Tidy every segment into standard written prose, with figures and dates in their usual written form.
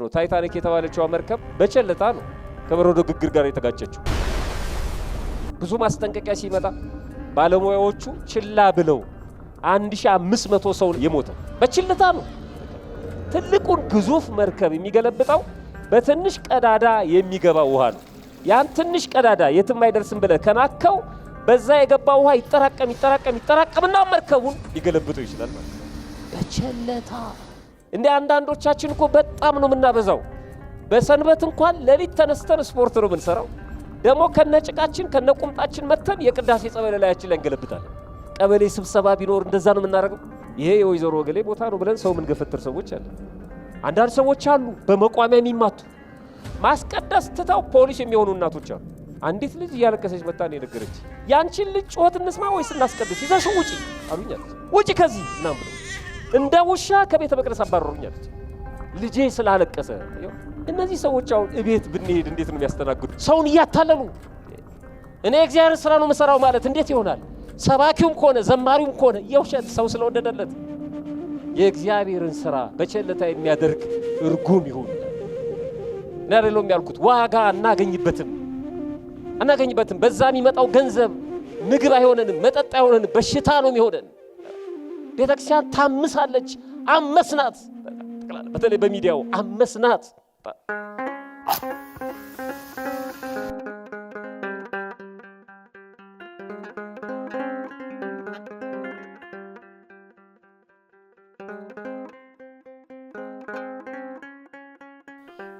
ነው ታይታኒክ የተባለችው መርከብ በቸልታ ነው ከበረዶ ግግር ጋር የተጋጨችው። ብዙ ማስጠንቀቂያ ሲመጣ ባለሙያዎቹ ችላ ብለው 1500 ሰው የሞተው በችልታ ነው። ትልቁን ግዙፍ መርከብ የሚገለብጠው በትንሽ ቀዳዳ የሚገባ ውሃ ነው። ያን ትንሽ ቀዳዳ የትም አይደርስም ብለህ ከናከው በዛ የገባ ውሃ ይጠራቀምና መርከቡን ሊገለብጠው ይችላል ማለት ነው። በቸልታ እንደ አንዳንዶቻችን እኮ በጣም ነው የምናበዛው። በሰንበት እንኳን ለሊት ተነስተን ስፖርት ነው የምንሰራው። ደግሞ ከነጭቃችን ከነቁምጣችን መተን የቅዳሴ ጸበል ላያችን ላይ እንገለብጣለን። ቀበሌ ስብሰባ ቢኖር እንደዛ ነው የምናደርገው። ይሄ የወይዘሮ ወገሌ ቦታ ነው ብለን ሰው ምንገፈትር ሰዎች አለ። አንዳንድ ሰዎች አሉ በመቋሚያ የሚማቱ ማስቀደስ ትተው ፖሊስ የሚሆኑ እናቶች አሉ። አንዲት ልጅ እያለቀሰች መጣ ነው የነገረች። ያንቺን ልጅ ጩኸት እንስማ ወይስ እናስቀድስ? ይዘሽው ውጪ አሉኛል። ውጪ ከዚህ ምናምን ብለው እንደ ውሻ ከቤተ መቅደስ አባረሩኛል። ልጄ ስላለቀሰ። እነዚህ ሰዎች አሁን እቤት ብንሄድ እንዴት ነው የሚያስተናግዱ? ሰውን እያታለሉ እኔ እግዚአብሔር ስራ ነው መሰራው ማለት እንዴት ይሆናል? ሰባኪውም ከሆነ ዘማሪውም ከሆነ የውሸት ሰው ስለወደደለት የእግዚአብሔርን ስራ በቸልታ የሚያደርግ እርጉም ይሁን። እና አይደለም ያልኩት ዋጋ እናገኝበትም። በዛ የሚመጣው ገንዘብ ምግብ አይሆነንም፣ መጠጥ አይሆነንም፣ በሽታ ነው የሚሆነን። ቤተክርስቲያን ታምሳለች። አመስናት። በተለይ በሚዲያው አመስናት።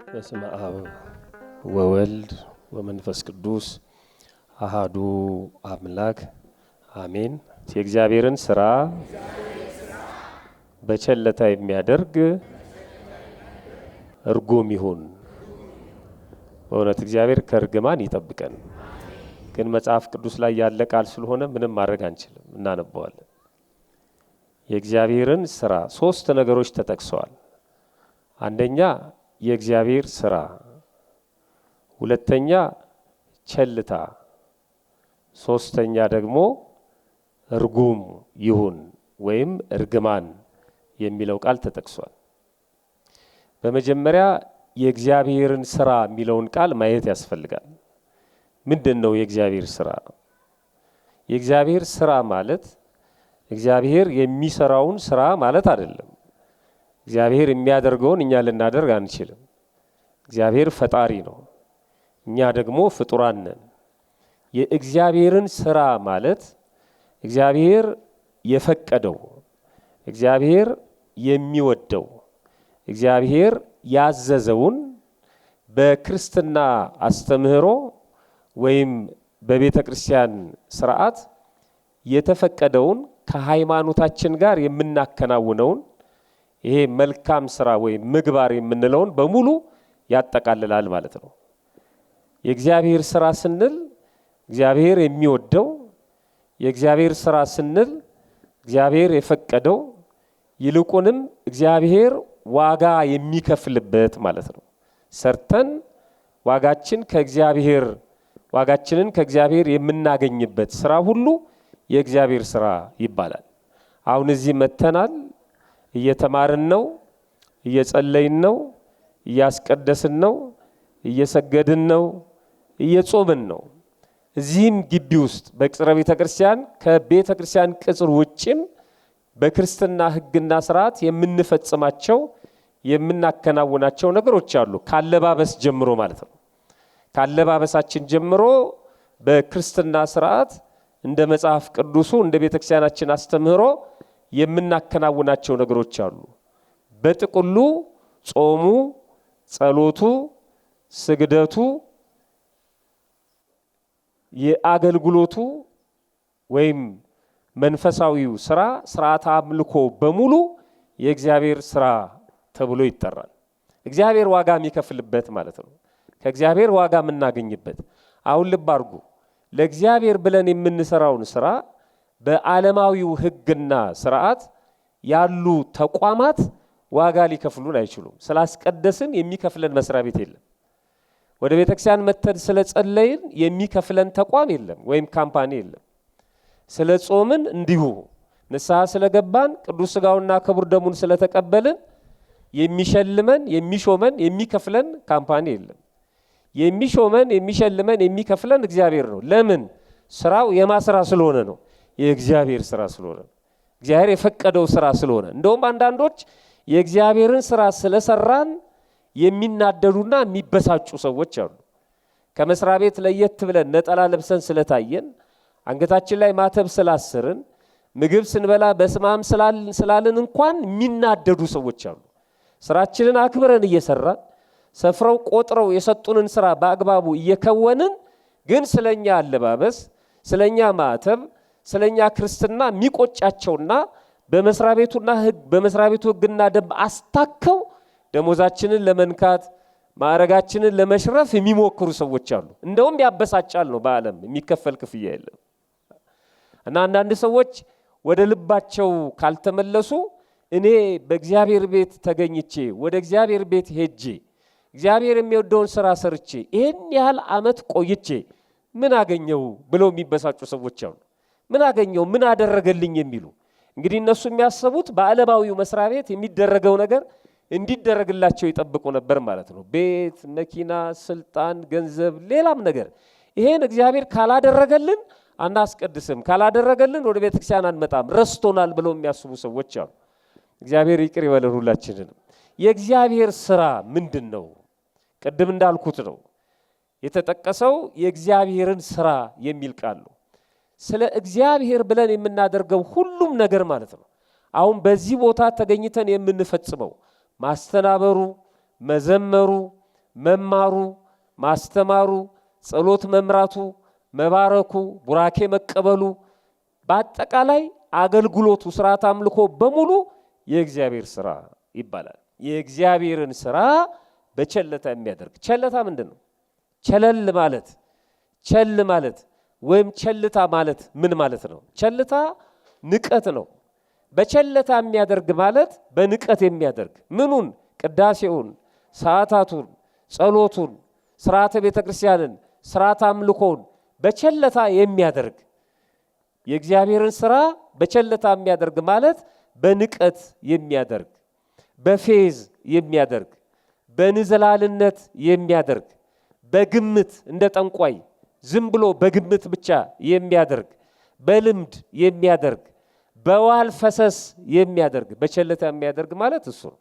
በስመ አብ ወወልድ ወመንፈስ ቅዱስ አሃዱ አምላክ አሜን። የእግዚአብሔርን ስራ በቸልታ የሚያደርግ እርጉም ይሁን። በእውነት እግዚአብሔር ከርግማን ይጠብቀን። ግን መጽሐፍ ቅዱስ ላይ ያለ ቃል ስለሆነ ምንም ማድረግ አንችልም፣ እናነበዋለን። የእግዚአብሔርን ስራ 3 ነገሮች ተጠቅሰዋል። አንደኛ የእግዚአብሔር ስራ፣ ሁለተኛ ቸልታ፣ ሶስተኛ ደግሞ እርጉም ይሁን ወይም እርግማን የሚለው ቃል ተጠቅሷል። በመጀመሪያ የእግዚአብሔርን ስራ የሚለውን ቃል ማየት ያስፈልጋል። ምንድነው የእግዚአብሔር ስራ? የእግዚአብሔር ስራ ማለት እግዚአብሔር የሚሰራውን ስራ ማለት አይደለም። እግዚአብሔር የሚያደርገውን እኛ ልናደርግ አንችልም። እግዚአብሔር ፈጣሪ ነው፣ እኛ ደግሞ ፍጡራን ነን። የእግዚአብሔርን ስራ ማለት እግዚአብሔር የፈቀደው፣ እግዚአብሔር የሚወደው፣ እግዚአብሔር ያዘዘውን በክርስትና አስተምህሮ ወይም በቤተ ክርስቲያን ስርዓት የተፈቀደውን ከሃይማኖታችን ጋር የምናከናውነውን ይሄ መልካም ስራ ወይም ምግባር የምንለውን በሙሉ ያጠቃልላል ማለት ነው። የእግዚአብሔር ስራ ስንል እግዚአብሔር የሚወደው፣ የእግዚአብሔር ስራ ስንል እግዚአብሔር የፈቀደው፣ ይልቁንም እግዚአብሔር ዋጋ የሚከፍልበት ማለት ነው። ሰርተን ዋጋችንን ከእግዚአብሔር የምናገኝበት ስራ ሁሉ የእግዚአብሔር ስራ ይባላል። አሁን እዚህ መተናል፣ እየተማርን ነው፣ እየጸለይን ነው፣ እያስቀደስን ነው፣ እየሰገድን ነው፣ እየጾምን ነው። እዚህም ግቢ ውስጥ በቅጽረ ቤተ ክርስቲያን ከቤተ ክርስቲያን ቅጽር ውጭም በክርስትና ሕግና ስርዓት የምንፈጽማቸው የምናከናውናቸው ነገሮች አሉ። ካለባበስ ጀምሮ ማለት ነው። ካለባበሳችን ጀምሮ በክርስትና ስርዓት እንደ መጽሐፍ ቅዱሱ እንደ ቤተ ክርስቲያናችን አስተምህሮ የምናከናውናቸው ነገሮች አሉ። በጥቅሉ ጾሙ፣ ጸሎቱ፣ ስግደቱ፣ የአገልግሎቱ ወይም መንፈሳዊው ስራ፣ ስርዓተ አምልኮ በሙሉ የእግዚአብሔር ስራ ተብሎ ይጠራል። እግዚአብሔር ዋጋ የሚከፍልበት ማለት ነው። ከእግዚአብሔር ዋጋ የምናገኝበት። አሁን ልብ አድርጉ፣ ለእግዚአብሔር ብለን የምንሰራውን ስራ በዓለማዊው ሕግና ስርዓት ያሉ ተቋማት ዋጋ ሊከፍሉን አይችሉም። ስላስቀደስን የሚከፍለን መስሪያ ቤት የለም። ወደ ቤተክርስቲያን መተን ስለጸለይን የሚከፍለን ተቋም የለም ወይም ካምፓኒ የለም። ስለ ጾምን እንዲሁ ንስሐ ስለገባን ቅዱስ ሥጋውና ክቡር ደሙን ስለተቀበልን የሚሸልመን የሚሾመን የሚከፍለን ካምፓኒ የለም። የሚሾመን የሚሸልመን የሚከፍለን እግዚአብሔር ነው። ለምን? ስራው የማስራ ስለሆነ ነው። የእግዚአብሔር ስራ ስለሆነ ነው። እግዚአብሔር የፈቀደው ስራ ስለሆነ። እንደውም አንዳንዶች የእግዚአብሔርን ስራ ስለሰራን የሚናደዱና የሚበሳጩ ሰዎች አሉ። ከመስሪያ ቤት ለየት ብለን ነጠላ ለብሰን ስለታየን፣ አንገታችን ላይ ማተብ ስላሰርን፣ ምግብ ስንበላ በስማም ስላልን እንኳን የሚናደዱ ሰዎች አሉ። ስራችንን አክብረን እየሰራን ሰፍረው ቆጥረው የሰጡንን ስራ በአግባቡ እየከወንን ግን ስለኛ አለባበስ፣ ስለኛ ማተብ፣ ስለኛ ክርስትና የሚቆጫቸውና በመስሪያ ቤቱ ህግና ደንብ አስታከው ደሞዛችንን ለመንካት ማዕረጋችንን ለመሽረፍ የሚሞክሩ ሰዎች አሉ። እንደውም ያበሳጫል ነው። በዓለም የሚከፈል ክፍያ የለም እና አንዳንድ ሰዎች ወደ ልባቸው ካልተመለሱ እኔ በእግዚአብሔር ቤት ተገኝቼ ወደ እግዚአብሔር ቤት ሄጄ እግዚአብሔር የሚወደውን ስራ ሰርቼ ይሄን ያህል ዓመት ቆይቼ ምን አገኘው ብለው የሚበሳጩ ሰዎች አሉ። ምን አገኘው ምን አደረገልኝ የሚሉ። እንግዲህ እነሱ የሚያስቡት በዓለማዊው መስሪያ ቤት የሚደረገው ነገር እንዲደረግላቸው ይጠብቁ ነበር ማለት ነው። ቤት፣ መኪና፣ ስልጣን፣ ገንዘብ፣ ሌላም ነገር። ይሄን እግዚአብሔር ካላደረገልን አናስቀድስም፣ ካላደረገልን ወደ ቤተክርስቲያን አንመጣም፣ ረስቶናል ብለው የሚያስቡ ሰዎች አሉ። እግዚአብሔር ይቅር ይበለን ሁላችንንም። የእግዚአብሔር ስራ ምንድን ነው? ቅድም እንዳልኩት ነው የተጠቀሰው የእግዚአብሔርን ስራ የሚል ቃል ነው። ስለ እግዚአብሔር ብለን የምናደርገው ሁሉም ነገር ማለት ነው። አሁን በዚህ ቦታ ተገኝተን የምንፈጽመው ማስተናበሩ፣ መዘመሩ፣ መማሩ፣ ማስተማሩ፣ ጸሎት መምራቱ፣ መባረኩ፣ ቡራኬ መቀበሉ፣ በአጠቃላይ አገልግሎቱ፣ ስርዓት አምልኮ በሙሉ የእግዚአብሔር ስራ ይባላል። የእግዚአብሔርን ስራ በቸለታ የሚያደርግ። ቸለታ ምንድን ነው? ቸለል ማለት፣ ቸል ማለት ወይም ቸልታ ማለት ምን ማለት ነው? ቸልታ ንቀት ነው። በቸለታ የሚያደርግ ማለት በንቀት የሚያደርግ ምኑን? ቅዳሴውን፣ ሰዓታቱን፣ ጸሎቱን፣ ስርዓተ ቤተ ክርስቲያንን፣ ስርዓተ አምልኮውን በቸለታ የሚያደርግ። የእግዚአብሔርን ስራ በቸለታ የሚያደርግ ማለት በንቀት የሚያደርግ፣ በፌዝ የሚያደርግ፣ በንዘላልነት የሚያደርግ፣ በግምት እንደ ጠንቋይ ዝም ብሎ በግምት ብቻ የሚያደርግ፣ በልምድ የሚያደርግ፣ በዋል ፈሰስ የሚያደርግ። በቸለታ የሚያደርግ ማለት እሱ ነው።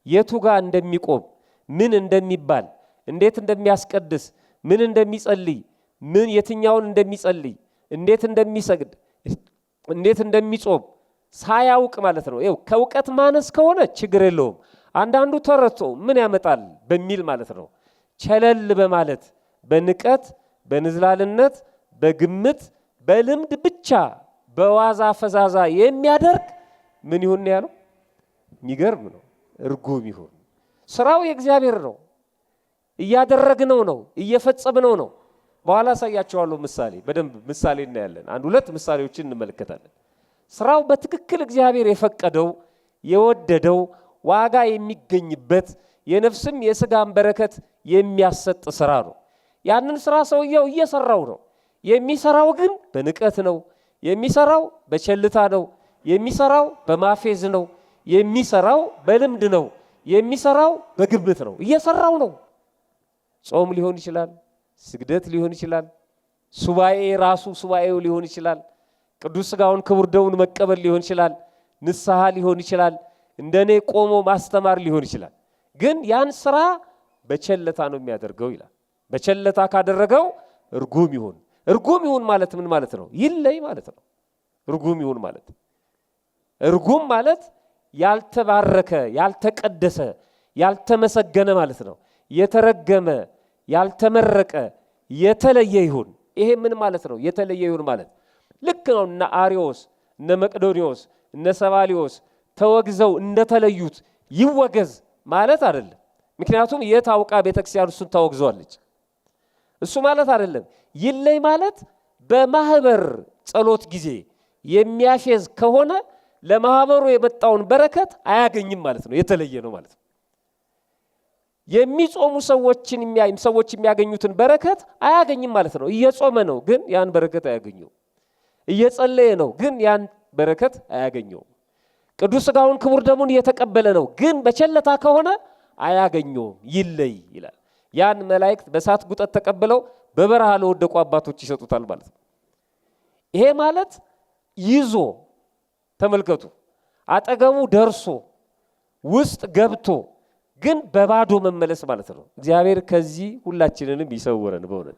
የቱ ጋር እንደሚቆም፣ ምን እንደሚባል፣ እንዴት እንደሚያስቀድስ፣ ምን እንደሚጸልይ፣ ምን የትኛውን እንደሚጸልይ፣ እንዴት እንደሚሰግድ፣ እንዴት እንደሚጾም ሳያውቅ ማለት ነው። ይኸው ከእውቀት ማነስ ከሆነ ችግር የለውም። አንዳንዱ ተረቶ ምን ያመጣል በሚል ማለት ነው። ቸለል በማለት በንቀት፣ በንዝላልነት፣ በግምት፣ በልምድ ብቻ በዋዛ ፈዛዛ የሚያደርግ ምን ይሁን ያለው? የሚገርም ነው። እርጉም ይሁን። ስራው የእግዚአብሔር ነው። እያደረግነው ነው፣ እየፈጸምነው ነው። በኋላ አሳያቸዋለሁ ምሳሌ፣ በደንብ ምሳሌ እናያለን። አንድ ሁለት ምሳሌዎችን እንመለከታለን። ስራው በትክክል እግዚአብሔር የፈቀደው የወደደው ዋጋ የሚገኝበት የነፍስም የስጋም በረከት የሚያሰጥ ስራ ነው። ያንን ስራ ሰውየው እየሰራው ነው። የሚሰራው ግን በንቀት ነው። የሚሰራው በቸልታ ነው። የሚሰራው በማፌዝ ነው። የሚሰራው በልምድ ነው። የሚሰራው በግምት ነው። እየሰራው ነው። ጾም ሊሆን ይችላል፣ ስግደት ሊሆን ይችላል፣ ሱባኤ ራሱ ሱባኤው ሊሆን ይችላል፣ ቅዱስ ሥጋውን ክቡር ደሙን መቀበል ሊሆን ይችላል፣ ንስሐ ሊሆን ይችላል፣ እንደኔ ቆሞ ማስተማር ሊሆን ይችላል። ግን ያን ስራ በቸለታ ነው የሚያደርገው ይላል። በቸለታ ካደረገው እርጉም ይሁን። እርጉም ይሁን ማለት ምን ማለት ነው? ይለይ ማለት ነው። እርጉም ይሁን ማለት እርጉም ማለት ያልተባረከ፣ ያልተቀደሰ፣ ያልተመሰገነ ማለት ነው። የተረገመ፣ ያልተመረቀ፣ የተለየ ይሁን። ይሄ ምን ማለት ነው? የተለየ ይሁን ማለት ልክ ነው። እነ አርዮስ፣ እነ መቅዶኒዎስ፣ እነ ሰባሊዮስ ተወግዘው እንደተለዩት ይወገዝ ማለት አይደለም። ምክንያቱም የታውቃ ቤተክርስቲያን እሱን ታወግዘዋለች። እሱ ማለት አይደለም። ይለይ ማለት በማህበር ጸሎት ጊዜ የሚያፌዝ ከሆነ ለማህበሩ የመጣውን በረከት አያገኝም ማለት ነው። የተለየ ነው ማለት ነው። የሚጾሙ ሰዎች የሚያገኙትን በረከት አያገኝም ማለት ነው። እየጾመ ነው ግን ያን በረከት አያገኘው። እየጸለየ ነው ግን ያን በረከት አያገኘው። ቅዱስ ሥጋውን ክቡር ደሙን እየተቀበለ ነው። ግን በቸልታ ከሆነ አያገኘውም፣ ይለይ ይላል። ያን መላእክት በእሳት ጉጠት ተቀብለው በበረሃ ለወደቁ አባቶች ይሰጡታል ማለት ነው። ይሄ ማለት ይዞ ተመልከቱ፣ አጠገቡ ደርሶ ውስጥ ገብቶ ግን በባዶ መመለስ ማለት ነው። እግዚአብሔር ከዚህ ሁላችንንም ይሰውረን። በእውነት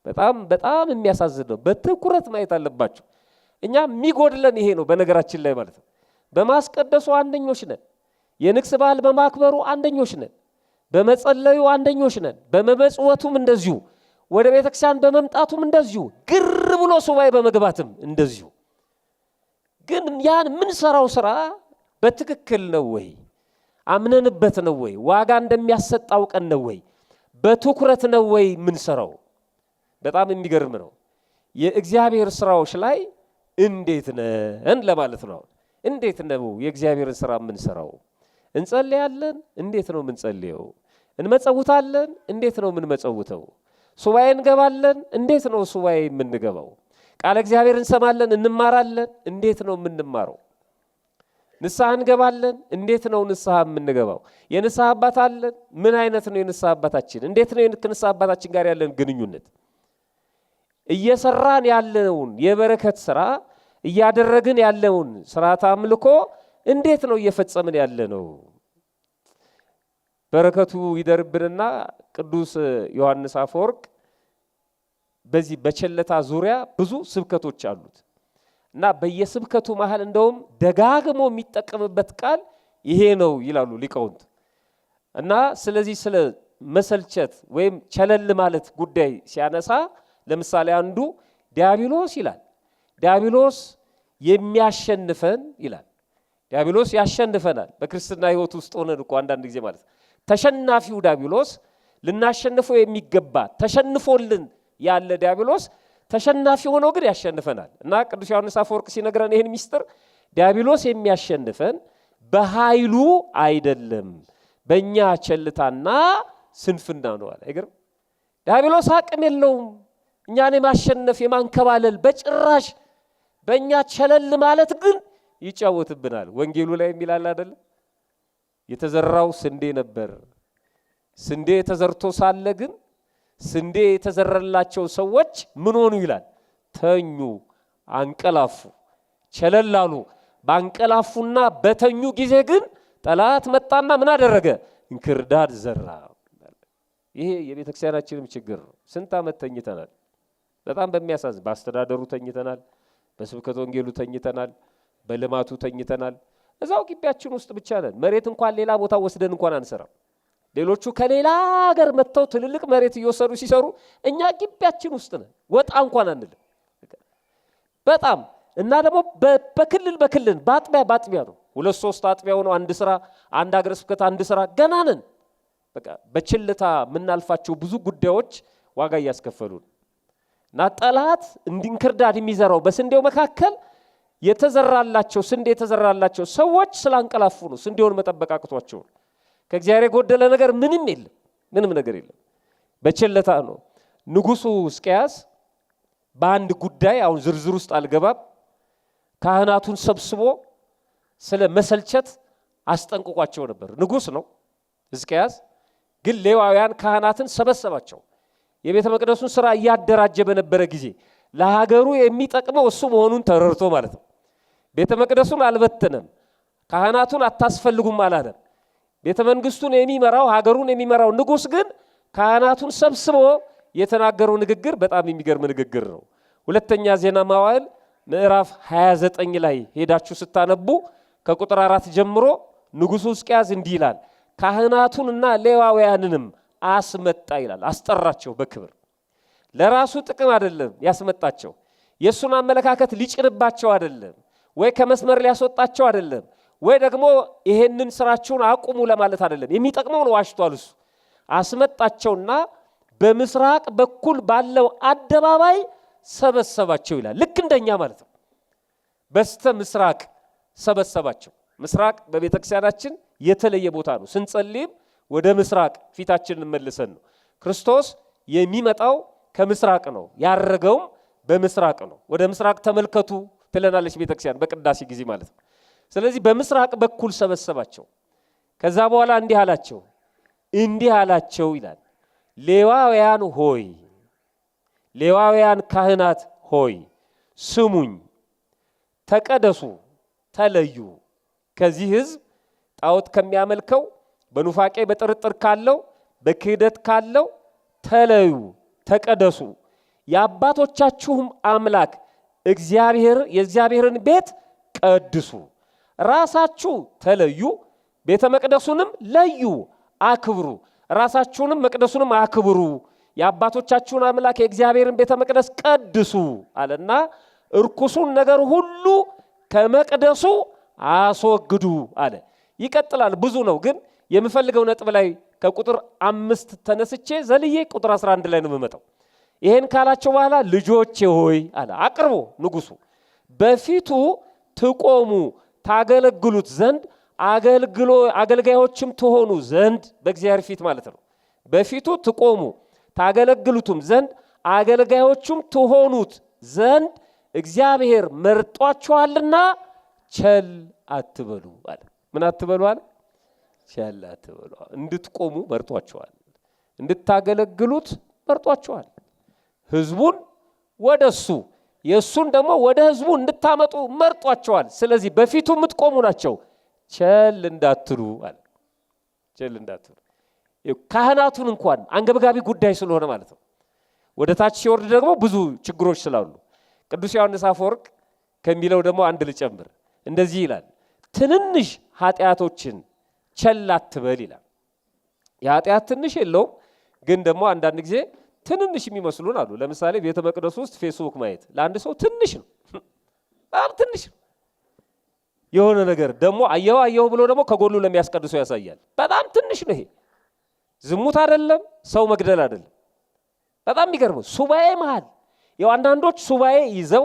በጣም በጣም የሚያሳዝን ነው። በትኩረት ማየት አለባችሁ። እኛ የሚጎድለን ይሄ ነው በነገራችን ላይ ማለት ነው። በማስቀደሱ አንደኞች ነን። የንግስ በዓል በማክበሩ አንደኞች ነን። በመጸለዩ አንደኞች ነን። በመመጽወቱም እንደዚሁ፣ ወደ ቤተክርስቲያን በመምጣቱም እንደዚሁ፣ ግር ብሎ ሱባኤ በመግባትም እንደዚሁ። ግን ያን ምን ሰራው ስራ በትክክል ነው ወይ? አምነንበት ነው ወይ? ዋጋ እንደሚያሰጥ አውቀን ነው ወይ? በትኩረት ነው ወይ ምን ሰራው? በጣም የሚገርም ነው። የእግዚአብሔር ስራዎች ላይ እንዴት ነን ለማለት ነው። እንዴት ነው የእግዚአብሔርን ስራ ምን ሰራው? እንጸልያለን፣ እንዴት ነው ምን ጸልየው? እንመጸውታለን፣ እንዴት ነው ምን መጸውተው? ሱባኤ እንገባለን፣ እንዴት ነው ሱባኤ የምንገባው? ቃለ እግዚአብሔር እንሰማለን፣ እንማራለን፣ እንዴት ነው የምንማረው? ንስሐ እንገባለን፣ እንዴት ነው ንስሐ የምንገባው? የንስሐ አባት አለን፣ ምን አይነት ነው የንስሐ አባታችን? እንዴት ነው የንስሐ አባታችን ጋር ያለን ግንኙነት? እየሰራን ያለውን የበረከት ስራ እያደረግን ያለውን ስርዓተ አምልኮ እንዴት ነው እየፈጸምን ያለነው? በረከቱ ይደርብንና ቅዱስ ዮሐንስ አፈወርቅ በዚህ በቸለታ ዙሪያ ብዙ ስብከቶች አሉት እና በየስብከቱ መሃል እንደውም ደጋግሞ የሚጠቀምበት ቃል ይሄ ነው ይላሉ ሊቃውንት። እና ስለዚህ ስለ መሰልቸት ወይም ቸለል ማለት ጉዳይ ሲያነሳ ለምሳሌ አንዱ ዲያብሎስ ይላል። ዲያብሎስ የሚያሸንፈን ይላል። ዲያብሎስ ያሸንፈናል። በክርስትና ሕይወት ውስጥ ሆነን እኮ አንዳንድ ጊዜ ማለት ተሸናፊው ዲያብሎስ ልናሸንፈው የሚገባ ተሸንፎልን ያለ ዲያብሎስ ተሸናፊ ሆኖ ግን ያሸንፈናል። እና ቅዱስ ዮሐንስ አፈወርቅ ሲነግረን ይሄን ሚስጥር ዲያብሎስ የሚያሸንፈን በኃይሉ አይደለም በእኛ ቸልታና ስንፍና ነው አለ። አይገርም? ዲያብሎስ አቅም የለውም እኛን የማሸነፍ የማንከባለል በጭራሽ። በእኛ ቸለል ማለት ግን ይጫወትብናል። ወንጌሉ ላይ የሚላል አይደል? የተዘራው ስንዴ ነበር። ስንዴ ተዘርቶ ሳለ ግን ስንዴ የተዘረላቸው ሰዎች ምን ሆኑ ይላል? ተኙ፣ አንቀላፉ፣ ቸለላሉ። ባንቀላፉና በተኙ ጊዜ ግን ጠላት መጣና ምን አደረገ? እንክርዳድ ዘራ። ይሄ የቤተክርስቲያናችንም ችግር ነው። ስንት ዓመት ተኝተናል። በጣም በሚያሳዝን በአስተዳደሩ ተኝተናል፣ በስብከተ ወንጌሉ ተኝተናል፣ በልማቱ ተኝተናል። እዛው ግቢያችን ውስጥ ብቻ ነን። መሬት እንኳን ሌላ ቦታ ወስደን እንኳን አንሰራም። ሌሎቹ ከሌላ ሀገር መጥተው ትልልቅ መሬት እየወሰዱ ሲሰሩ እኛ ግቢያችን ውስጥ ነን። ወጣ እንኳን አንልም። በጣም እና ደግሞ በክልል በአጥቢያ ነው። 2-3 አጥቢያ ሆነው አንድ ስራ፣ አንድ ሀገረ ስብከት አንድ ስራ ገና ነን። በቃ በችልታ የምናልፋቸው ብዙ ጉዳዮች ዋጋ እያስከፈሉን እና ጠላት እንክርዳድ የሚዘራው በስንዴው መካከል የተዘራላቸው ስንዴ የተዘራላቸው ሰዎች ስላንቀላፉ ነው። ስንዴውን መጠበቅ አቅቷቸው ከእግዚአብሔር የጎደለ ነገር ምንም የለም፣ ምንም ነገር የለም። በችልታ ነው። ንጉሱ ሕዝቅያስ በአንድ ጉዳይ አሁን ዝርዝር ውስጥ አልገባም፣ ካህናቱን ሰብስቦ ስለ መሰልቸት አስጠንቅቋቸው ነበር። ንጉስ ነው ሕዝቅያስ፣ ግን ሌዋውያን ካህናትን ሰበሰባቸው። የቤተ መቅደሱን ስራ እያደራጀ በነበረ ጊዜ ለሀገሩ የሚጠቅመው እሱ መሆኑን ተረድቶ ማለት ነው። ቤተ መቅደሱን አልበተነም፣ ካህናቱን አታስፈልጉም አላለም። ቤተ መንግስቱን የሚመራው ሀገሩን የሚመራው ንጉስ ግን ካህናቱን ሰብስቦ የተናገረው ንግግር በጣም የሚገርም ንግግር ነው። ሁለተኛ ዜና መዋዕል ምዕራፍ 29 ላይ ሄዳችሁ ስታነቡ ከቁጥር 4 ጀምሮ ንጉሱ ሕዝቅያስ እንዲህ ይላል፣ ካህናቱንና ሌዋውያንንም አስመጣ ይላል። አስጠራቸው በክብር። ለራሱ ጥቅም አይደለም ያስመጣቸው፣ የሱን አመለካከት ሊጭንባቸው አይደለም፣ ወይ ከመስመር ሊያስወጣቸው አይደለም፣ ወይ ደግሞ ይሄንን ስራቸውን አቁሙ ለማለት አይደለም። የሚጠቅመው ነው ዋሽቷል እሱ። አስመጣቸውና በምስራቅ በኩል ባለው አደባባይ ሰበሰባቸው ይላል። ልክ እንደኛ ማለት ነው። በስተ ምስራቅ ሰበሰባቸው። ምስራቅ በቤተ ክርስቲያናችን የተለየ ቦታ ነው። ስንጸልይም ወደ ምስራቅ ፊታችንን መልሰን ነው። ክርስቶስ የሚመጣው ከምስራቅ ነው፣ ያረገውም በምስራቅ ነው። ወደ ምስራቅ ተመልከቱ ትለናለች ቤተ ክርስቲያን በቅዳሴ ጊዜ ማለት ነው። ስለዚህ በምስራቅ በኩል ሰበሰባቸው። ከዛ በኋላ እንዲህ አላቸው ይላል፣ ሌዋውያን ሆይ፣ ሌዋውያን ካህናት ሆይ ስሙኝ፣ ተቀደሱ፣ ተለዩ። ከዚህ ሕዝብ ጣዖት ከሚያመልከው በኑፋቄ በጥርጥር ካለው በክህደት ካለው ተለዩ፣ ተቀደሱ። የአባቶቻችሁም አምላክ እግዚአብሔር የእግዚአብሔርን ቤት ቀድሱ። ራሳችሁ ተለዩ፣ ቤተ መቅደሱንም ለዩ፣ አክብሩ። ራሳችሁንም መቅደሱንም አክብሩ። የአባቶቻችሁን አምላክ የእግዚአብሔርን ቤተ መቅደስ ቀድሱ አለና እርኩሱን ነገር ሁሉ ከመቅደሱ አስወግዱ አለ። ይቀጥላል፣ ብዙ ነው፣ ግን የምፈልገው ነጥብ ላይ ከቁጥር 5 ተነስቼ ዘልዬ ቁጥር 11 ላይ ነው የምመጣው። ይሄን ካላቸው በኋላ ልጆቼ ሆይ አለ አቅርቦ ንጉሱ በፊቱ ትቆሙ ታገለግሉት ዘንድ አገልጋዮችም ትሆኑ ዘንድ በእግዚአብሔር ፊት ማለት ነው። በፊቱ ትቆሙ ታገለግሉትም ዘንድ አገልጋዮችም ትሆኑት ዘንድ እግዚአብሔር መርጧችኋልና ቸል አትበሉ አለ። ምን አትበሉ አለ? ቸል አትበሉ። እንድትቆሙ መርጧችኋል፣ እንድታገለግሉት መርጧችኋል። ህዝቡን ወደሱ የሱን ደግሞ ወደ ህዝቡ እንድታመጡ መርጧቸዋል። ስለዚህ በፊቱ የምትቆሙ ናቸው፣ ቸል እንዳትሉ አለ። ቸል እንዳትሉ ካህናቱን እንኳን አንገብጋቢ ጉዳይ ስለሆነ ማለት ነው። ወደ ታች ሲወርድ ደግሞ ብዙ ችግሮች ስላሉ ቅዱስ ዮሐንስ አፈወርቅ ከሚለው ደግሞ አንድ ልጨምር። እንደዚህ ይላል፣ ትንንሽ ኃጢአቶችን ቸል አትበል ይላል። የኃጢአት ትንሽ የለውም፣ ግን ደግሞ አንዳንድ ጊዜ ትንንሽ የሚመስሉን አሉ። ለምሳሌ ቤተ መቅደስ ውስጥ ፌስቡክ ማየት ለአንድ ሰው ትንሽ ነው፣ በጣም ትንሽ ነው። የሆነ ነገር ደግሞ አየው ብሎ ደግሞ ከጎኑ ለሚያስቀድሰው ያሳያል። በጣም ትንሽ ነው። ይሄ ዝሙት አይደለም፣ ሰው መግደል አይደለም። በጣም የሚገርመው ሱባኤ መሃል ያው አንዳንዶች ሱባኤ ይዘው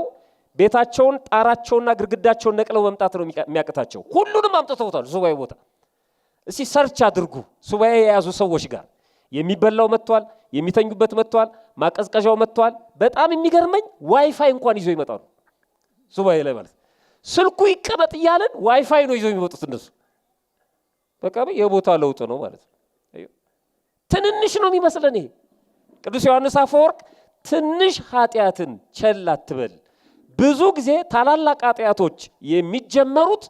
ቤታቸውን ጣራቸውና ግድግዳቸውን ነቅለው መምጣት ነው የሚያቅታቸው። ሁሉንም አምጥተውታል ሱባኤ ቦታ። እስቲ ሰርች አድርጉ ሱባኤ የያዙ ሰዎች ጋር የሚበላው መጥቷል፣ የሚተኙበት መጥቷል፣ ማቀዝቀዣው መጥቷል። በጣም የሚገርመኝ ዋይፋይ እንኳን ይዘው ይመጣሉ ሱባኤ ላይ ማለት። ስልኩ ይቀመጥ እያለን ዋይፋይ ነው ይዘው የሚመጡት እነሱ። በቃ የቦታ ለውጥ ነው ማለት ነው። ትንንሽ ነው የሚመስለን ይሄ። ቅዱስ ዮሐንስ አፈወርቅ ትንሽ ኃጢአትን ቸል አትበል፣ ብዙ ጊዜ ታላላቅ ኃጢአቶች የሚጀመሩት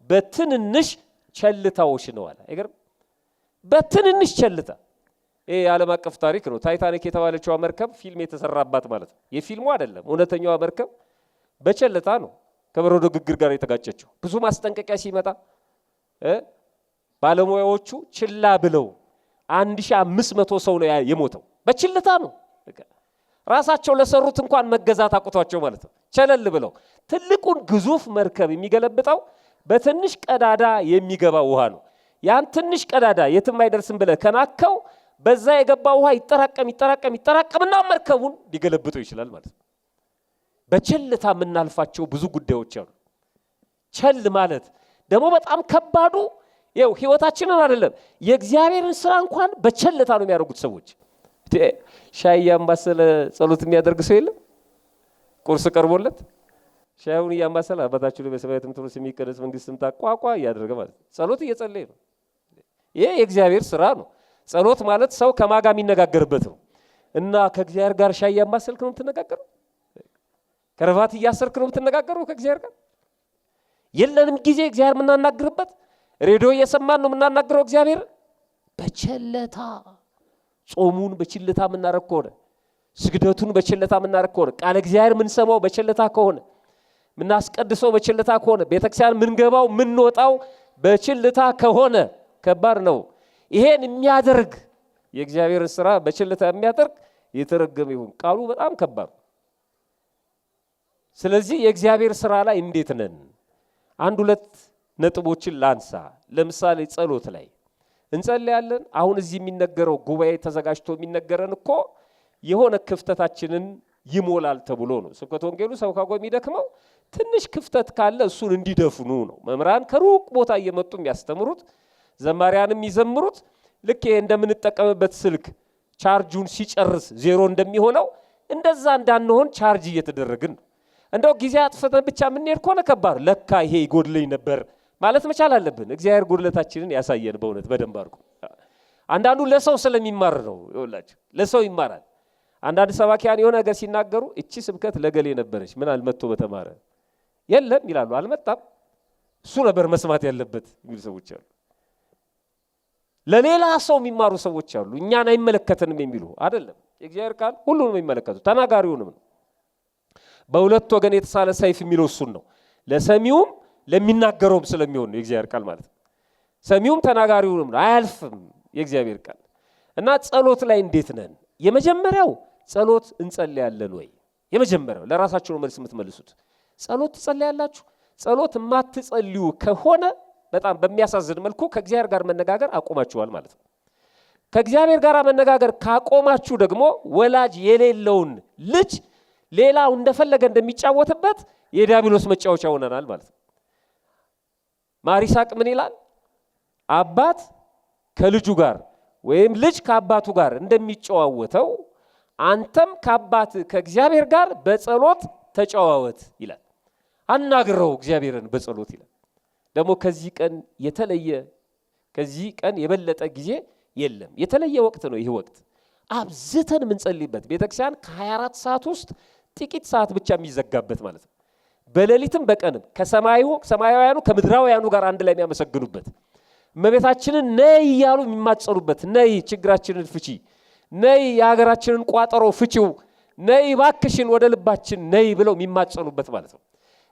በትንንሽ ቸልታዎች ነው አለ። አይገርም? በትንንሽ ቸልታ። ይሄ የዓለም አቀፍ ታሪክ ነው። ታይታኒክ የተባለችው መርከብ ፊልም የተሰራባት ማለት ነው። የፊልሙ አይደለም፣ እውነተኛዋ መርከብ በቸልታ ነው ከበረዶ ግግር ጋር የተጋጨችው። ብዙ ማስጠንቀቂያ ሲመጣ ባለሙያዎቹ ችላ ብለው 1500 ሰው ነው የሞተው። በችልታ ነው። ራሳቸው ለሰሩት እንኳን መገዛት አቁቷቸው ማለት ነው። ቸለል ብለው ትልቁን ግዙፍ መርከብ የሚገለብጠው በትንሽ ቀዳዳ የሚገባ ውሃ ነው። ያን ትንሽ ቀዳዳ የትም አይደርስም ብለህ ከናከው በዛ የገባ ውሃ ይጠራቀምና መርከቡን ሊገለብጠው ይችላል ማለት ነው። በቸልታ የምናልፋቸው ብዙ ጉዳዮች አሉ። ቸል ማለት ደግሞ በጣም ከባዱ ይኸው ህይወታችንን አይደለም የእግዚአብሔርን ስራ እንኳን በቸልታ ነው የሚያደርጉት ሰዎች። ሻይ ያማሰለ ጸሎት የሚያደርግ ሰው የለም? ቁርስ ቀርቦለት ሻዩን ያማሰለ አባታችሁ በሰማያት የምትኖር ስምህ ይቀደስ መንግስትህ ትምጣ ቋቋ እያደረገ ማለት ጸሎት እየጸለየ ነው። ይሄ የእግዚአብሔር ስራ ነው። ጸሎት ማለት ሰው ከማጋ የሚነጋገርበት ነው። እና ከእግዚአብሔር ጋር ሻይ ያማሰልክ ነው የምትነጋገረው? ከረባት እያሰርክ ነው የምትነጋገረው ከእግዚአብሔር ጋር? የለንም ጊዜ እግዚአብሔር የምናናግርበት። ሬዲዮ እየሰማን ነው የምናናግረው እግዚአብሔር። በቸልታ ጾሙን በቸልታ የምናረግ ከሆነ፣ ስግደቱን በቸልታ የምናረግ ከሆነ፣ ቃል እግዚአብሔር የምንሰማው በቸልታ ከሆነ፣ የምናስቀድሰው በቸልታ ከሆነ፣ ቤተክርስቲያን የምንገባው የምንወጣው በቸልታ ከሆነ ከባድ ነው። ይሄን የሚያደርግ የእግዚአብሔርን ስራ በቸልታ የሚያደርግ የተረገመ ይሁን። ቃሉ በጣም ከባድ። ስለዚህ የእግዚአብሔር ስራ ላይ እንዴት ነን? አንድ ሁለት ነጥቦችን ላንሳ። ለምሳሌ ጸሎት ላይ እንጸልያለን። አሁን እዚህ የሚነገረው ጉባኤ ተዘጋጅቶ የሚነገረን እኮ የሆነ ክፍተታችንን ይሞላል ተብሎ ነው። ስብከተ ወንጌሉ ሰብካጎ የሚደክመው ትንሽ ክፍተት ካለ እሱን እንዲደፍኑ ነው። መምህራን ከሩቅ ቦታ እየመጡ የሚያስተምሩት፣ ዘማሪያንም ይዘምሩት። ልክ ይሄ እንደምንጠቀምበት ስልክ ቻርጁን ሲጨርስ ዜሮ እንደሚሆነው እንደዛ እንዳንሆን ቻርጅ እየተደረግን ነው። እንደው ጊዜ አጥፍተን ብቻ የምንሄድ ከሆነ ከባድ። ለካ ይሄ ይጎድለኝ ነበር ማለት መቻል አለብን። እግዚአብሔር ጉድለታችንን ያሳየን በእውነት በደንብ አድርጎ። አንዳንዱ ለሰው ስለሚማር ነው ይወላችሁ፣ ለሰው ይማራል። አንዳንድ ሰባኪያን የሆነ ነገር ሲናገሩ እቺ ስብከት ለገሌ ነበረች ምን አልመጥቶ በተማረ የለም ይላሉ። አልመጣም እሱ ነበር መስማት ያለበት የሚሉ ሰዎች አሉ። ለሌላ ሰው የሚማሩ ሰዎች አሉ። እኛን አይመለከተንም የሚሉ አይደለም። የእግዚአብሔር ቃል ሁሉንም ነው የሚመለከተው፣ ተናጋሪውንም ነው። በሁለት ወገን የተሳለ ሰይፍ የሚለው እሱን ነው። ለሰሚውም ለሚናገረውም ስለሚሆን ነው የእግዚአብሔር ቃል ማለት ነው። ሰሚውም ተናጋሪውንም ነው፣ አያልፍም የእግዚአብሔር ቃል። እና ጸሎት ላይ እንዴት ነን? የመጀመሪያው ጸሎት እንጸልያለን ወይ? የመጀመሪያው ለራሳችሁ ነው መልስ የምትመልሱት። ጸሎት ትጸልያላችሁ? ጸሎት የማትጸልዩ ከሆነ በጣም በሚያሳዝን መልኩ ከእግዚአብሔር ጋር መነጋገር አቆማችኋል ማለት ነው። ከእግዚአብሔር ጋር መነጋገር ካቆማችሁ ደግሞ ወላጅ የሌለውን ልጅ ሌላው እንደፈለገ እንደሚጫወትበት የዲያብሎስ መጫወቻ ሆነናል ማለት ነው። ማር ይስሐቅ ምን ይላል? አባት ከልጁ ጋር ወይም ልጅ ከአባቱ ጋር እንደሚጨዋወተው አንተም ከአባት ከእግዚአብሔር ጋር በጸሎት ተጨዋወት ይላል። አናግረው እግዚአብሔርን በጸሎት ይላል። ደግሞ ከዚህ ቀን የተለየ ከዚህ ቀን የበለጠ ጊዜ የለም። የተለየ ወቅት ነው ይህ ወቅት። አብዝተን የምንጸልይበት ቤተክርስቲያን ከ24 ሰዓት ውስጥ ጥቂት ሰዓት ብቻ የሚዘጋበት ማለት ነው። በሌሊትም በቀንም ከሰማያውያኑ ከምድራውያኑ ጋር አንድ ላይ የሚያመሰግኑበት፣ እመቤታችንን ነይ እያሉ የሚማጸኑበት፣ ነይ ችግራችንን ፍቺ፣ ነይ የሀገራችንን ቋጠሮ ፍቺው፣ ነይ ባክሽን ወደ ልባችን ነይ ብለው የሚማጸኑበት ማለት ነው።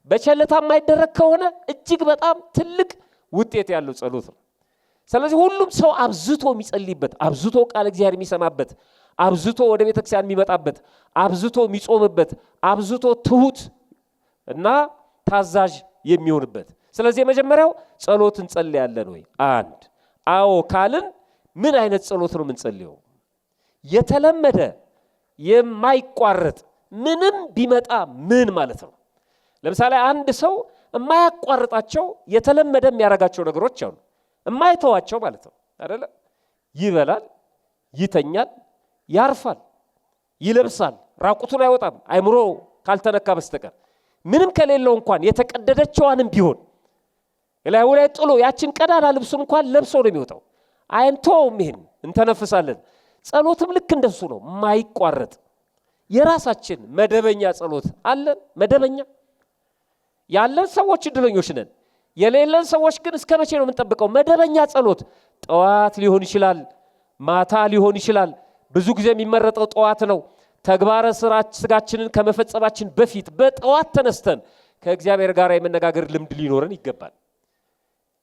በቸልታ የማይደረግ ከሆነ እጅግ በጣም ትልቅ ውጤት ያለው ጸሎት ነው። ስለዚህ ሁሉም ሰው አብዝቶ የሚጸልይበት፣ አብዝቶ ቃል እግዚአብሔር የሚሰማበት፣ አብዝቶ ወደ ቤተክርስቲያን የሚመጣበት፣ አብዝቶ የሚጾምበት፣ አብዝቶ ትሁት እና ታዛዥ የሚሆንበት። ስለዚህ የመጀመሪያው ጸሎት እንጸልያለን ወይ? አንድ አዎ ካልን ምን አይነት ጸሎት ነው የምንጸልየው? የተለመደ የማይቋረጥ ምንም ቢመጣ ምን ማለት ነው? ለምሳሌ አንድ ሰው የማያቋርጣቸው የተለመደ የሚያደርጋቸው ነገሮች አሉ፣ የማይተዋቸው ማለት ነው አይደለ? ይበላል፣ ይተኛል፣ ያርፋል፣ ይለብሳል፣ ራቁቱን አይወጣም አይምሮ ካልተነካ በስተቀር ምንም ከሌለው እንኳን የተቀደደችዋንም ቢሆን እላዩ ላይ ጥሎ ያችን ቀዳዳ ልብሱን እንኳን ለብሶ ነው የሚወጣው። አይንተውም፣ ይሄን እንተነፍሳለን። ጸሎትም ልክ እንደሱ ነው፣ ማይቋረጥ የራሳችን መደበኛ ጸሎት አለን። መደበኛ ያለን ሰዎች እድለኞች ነን። የሌለን ሰዎች ግን እስከ መቼ ነው የምንጠብቀው? መደበኛ ጸሎት ጠዋት ሊሆን ይችላል፣ ማታ ሊሆን ይችላል። ብዙ ጊዜ የሚመረጠው ጠዋት ነው። ተግባረ ስጋችንን ከመፈጸማችን በፊት በጠዋት ተነስተን ከእግዚአብሔር ጋር የመነጋገር ልምድ ሊኖረን ይገባል።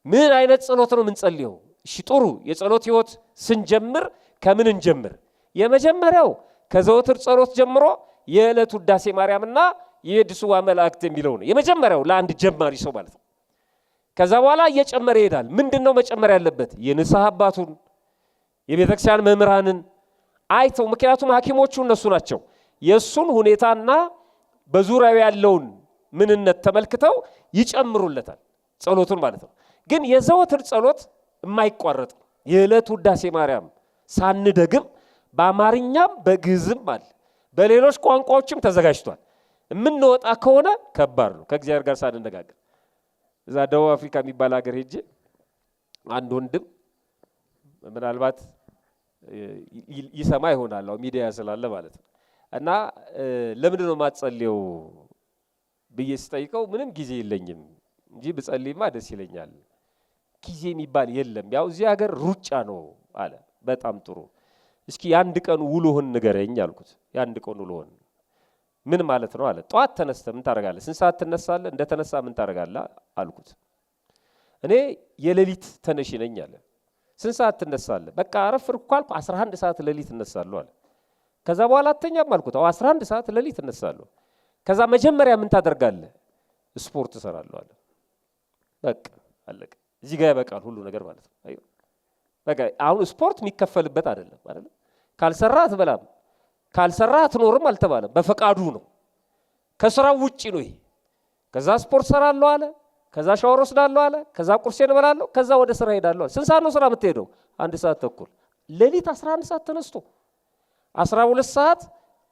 ምን አይነት ጸሎት ነው የምንጸልየው? እሺ ጥሩ የጸሎት ህይወት ስንጀምር ከምን እንጀምር? የመጀመሪያው ከዘወትር ጸሎት ጀምሮ የዕለት ውዳሴ ማርያምና የድስዋ መላእክት የሚለው ነው የመጀመሪያው ለአንድ ጀማሪ ሰው ማለት ነው። ከዛ በኋላ እየጨመረ ይሄዳል። ምንድነው መጨመር ያለበት? የንስሐ አባቱን የቤተክርስቲያን መምህራንን አይተው፣ ምክንያቱም ሐኪሞቹ እነሱ ናቸው። የሱን ሁኔታና በዙሪያው ያለውን ምንነት ተመልክተው ይጨምሩለታል ጸሎቱን ማለት ነው። ግን የዘወትር ጸሎት የማይቋረጥ የዕለት ውዳሴ ማርያም ሳንደግም በአማርኛም በግዕዝም አለ፣ በሌሎች ቋንቋዎችም ተዘጋጅቷል። የምንወጣ ከሆነ ከባድ ነው ከእግዚአብሔር ጋር ሳንነጋገር። እዛ ደቡብ አፍሪካ የሚባል ሀገር ሄጄ አንድ ወንድም ምናልባት ይሰማ ይሆናል ሚዲያ ስላለ ማለት ነው፣ እና ለምን ነው ማጸልየው ብዬ ስጠይቀው ምንም ጊዜ የለኝም እንጂ ብጸልይማ ደስ ይለኛል፣ ጊዜ የሚባል የለም፣ ያው እዚህ ሀገር ሩጫ ነው አለ። በጣም ጥሩ፣ እስኪ የአንድ ቀን ውሎህን ንገረኝ አልኩት። የአንድ ቀን ውሎህን ምን ማለት ነው አለ። ጠዋት ተነስተህ ምን ታደርጋለህ? ስንት ሰዓት ትነሳለህ? እንደተነሳ ምን ታደርጋለህ አልኩት። እኔ የሌሊት ተነሽ ነኝ አለ። ስንት ሰዓት ትነሳለህ? በቃ አረፍርኩ ካልኩ 11 ሰዓት ሌሊት እነሳለሁ አለ። ከዛ በኋላ አተኛም አልኩት። 11 ሰዓት ሌሊት እነሳለሁ። ከዛ መጀመሪያ ምን ታደርጋለህ? ስፖርት እሰራለሁ አለ። በቃ አለቀ። እዚህ ጋር ያበቃል ሁሉ ነገር ማለት ነው። አይ በቃ አሁን ስፖርት የሚከፈልበት አይደለም አይደል? ካልሰራህ አትበላም፣ ካልሰራህ አትኖርም አልተባለም። በፈቃዱ ነው፣ ከስራው ውጪ ነው ይሄ። ከዛ ስፖርት እሰራለሁ አለ። ከዛ ሻወር ወስዳለሁ አለ። ከዛ ቁርሴን እበላለሁ። ከዛ ወደ ስራ ሄዳለሁ። ስንት ሰዓት ነው ስራ የምትሄደው? 1 ሰዓት ተኩል። ሌሊት 11 ሰዓት ተነስቶ 12 ሰዓት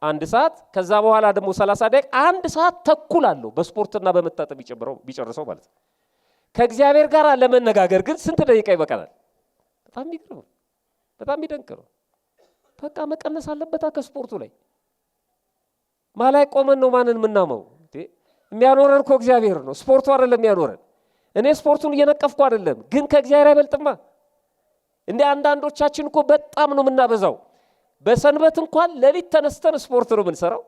1 ሰዓት ከዛ በኋላ ደግሞ 30 ደቂቃ 1 ሰዓት ተኩል አለው በስፖርትና በመታጠብ ቢጨርሰው ማለት ነው። ከእግዚአብሔር ጋር ለመነጋገር ግን ስንት ደቂቃ ይበቃናል? በጣም ይገርም፣ በጣም ይደንቀው። በቃ መቀነስ አለበት ከስፖርቱ ላይ ማላይ ቆመን ነው ማንን ምናመው? የሚያኖረን እኮ እግዚአብሔር ነው፣ ስፖርቱ አይደለም የሚያኖረን። እኔ ስፖርቱን እየነቀፍኩ አይደለም፣ ግን ከእግዚአብሔር አይበልጥማ። እንደ አንዳንዶቻችን እኮ በጣም ነው የምናበዛው። በሰንበት እንኳን ሌሊት ተነስተን ስፖርት ነው የምንሰራው።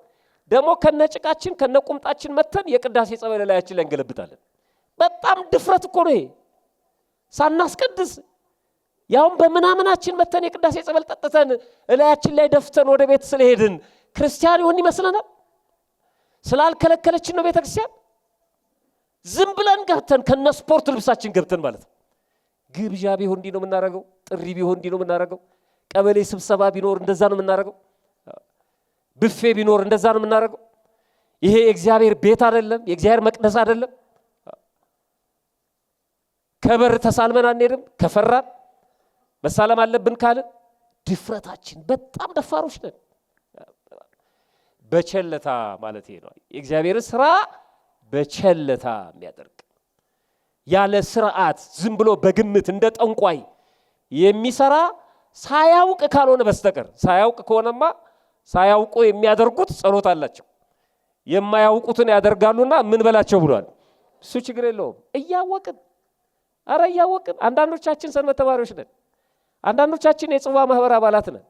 ደግሞ ከነጭቃችን ከነቁምጣችን መተን የቅዳሴ ጸበል ላያችን ላይ እንገለብጣለን። በጣም ድፍረት እኮ ነው ይሄ። ሳናስቀድስ ያውም በመናመናችን መተን የቅዳሴ ጸበል ጠጥተን ላያችን ላይ ደፍተን ወደ ቤት ስለሄድን ክርስቲያን ይሆን ይመስለናል። ስላልከለከለችን ነው ቤተክርስቲያን። ዝም ብለን ገብተን ከነ ስፖርት ልብሳችን ገብተን ማለት ነው። ግብዣ ቢሆን እንዲህ ነው የምናደርገው፣ ጥሪ ቢሆን እንዲህ ነው የምናደርገው፣ ቀበሌ ስብሰባ ቢኖር እንደዛ ነው የምናደርገው፣ ብፌ ቢኖር እንደዛ ነው የምናደርገው። ይሄ የእግዚአብሔር ቤት አይደለም፣ የእግዚአብሔር መቅደስ አይደለም። ከበር ተሳልመን አንሄድም። ከፈራን መሳለም አለብን ካልን ድፍረታችን በጣም ደፋሮች ነን። በቸለታ ማለት ይሄ ነው የእግዚአብሔር ስራ በቸለታ የሚያደርግ ያለ ስርዓት ዝም ብሎ በግምት እንደ ጠንቋይ የሚሰራ ሳያውቅ ካልሆነ በስተቀር። ሳያውቅ ከሆነማ ሳያውቁ የሚያደርጉት ጸሎት አላቸው፣ የማያውቁትን ያደርጋሉና ምን በላቸው ብሏል። እሱ ችግር የለውም። እያወቅን አረ እያወቅን አንዳንዶቻችን ሰንበት ተማሪዎች ነን፣ አንዳንዶቻችን የጽዋ ማህበር አባላት ነን፣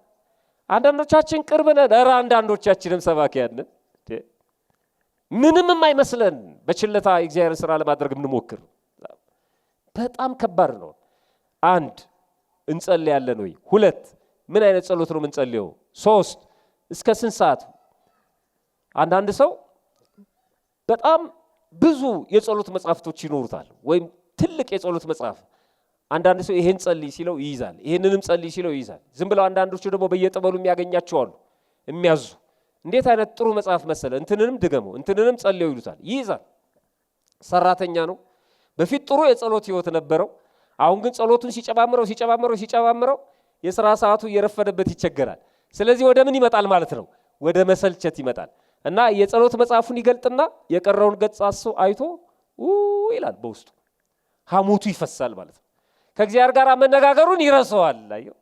አንዳንዶቻችን ቅርብ ነን፣ አረ አንዳንዶቻችንም ሰባኪያን ነን። ምንም የማይመስለን በችለታ የእግዚአብሔር ስራ ለማድረግ እንሞክር። በጣም ከባድ ነው። አንድ እንጸልያለን ወይ? ሁለት ምን አይነት ጸሎት ነው የምንጸልየው? ሶስት እስከ ስንት ሰዓት? አንዳንድ ሰው በጣም ብዙ የጸሎት መጽሐፍቶች ይኖሩታል፣ ወይም ትልቅ የጸሎት መጽሐፍ። አንዳንድ ሰው ይሄን ጸልይ ሲለው ይይዛል፣ ይሄንንም ጸልይ ሲለው ይይዛል። ዝም ብለው አንዳንዶቹ ደግሞ በየጠበሉ የሚያገኛቸው አሉ የሚያዙ። እንዴት አይነት ጥሩ መጽሐፍ መሰለ፣ እንትንንም ድገመው እንትንንም ጸልየው ይሉታል፣ ይይዛል። ሰራተኛ ነው። በፊት ጥሩ የጸሎት ህይወት ነበረው። አሁን ግን ጸሎቱን ሲጨማምረው የሥራ ሰዓቱ እየረፈደበት ይቸገራል። ስለዚህ ወደ ምን ይመጣል ማለት ነው? ወደ መሰልቸት ይመጣል። እና የጸሎት መጽሐፉን ይገልጥና የቀረውን ገጽ አይቶ ይላል፣ በውስጡ ሐሞቱ ይፈሳል ማለት ነው። ከእግዚአብሔር ጋር መነጋገሩን ይረሳዋል። አየው፣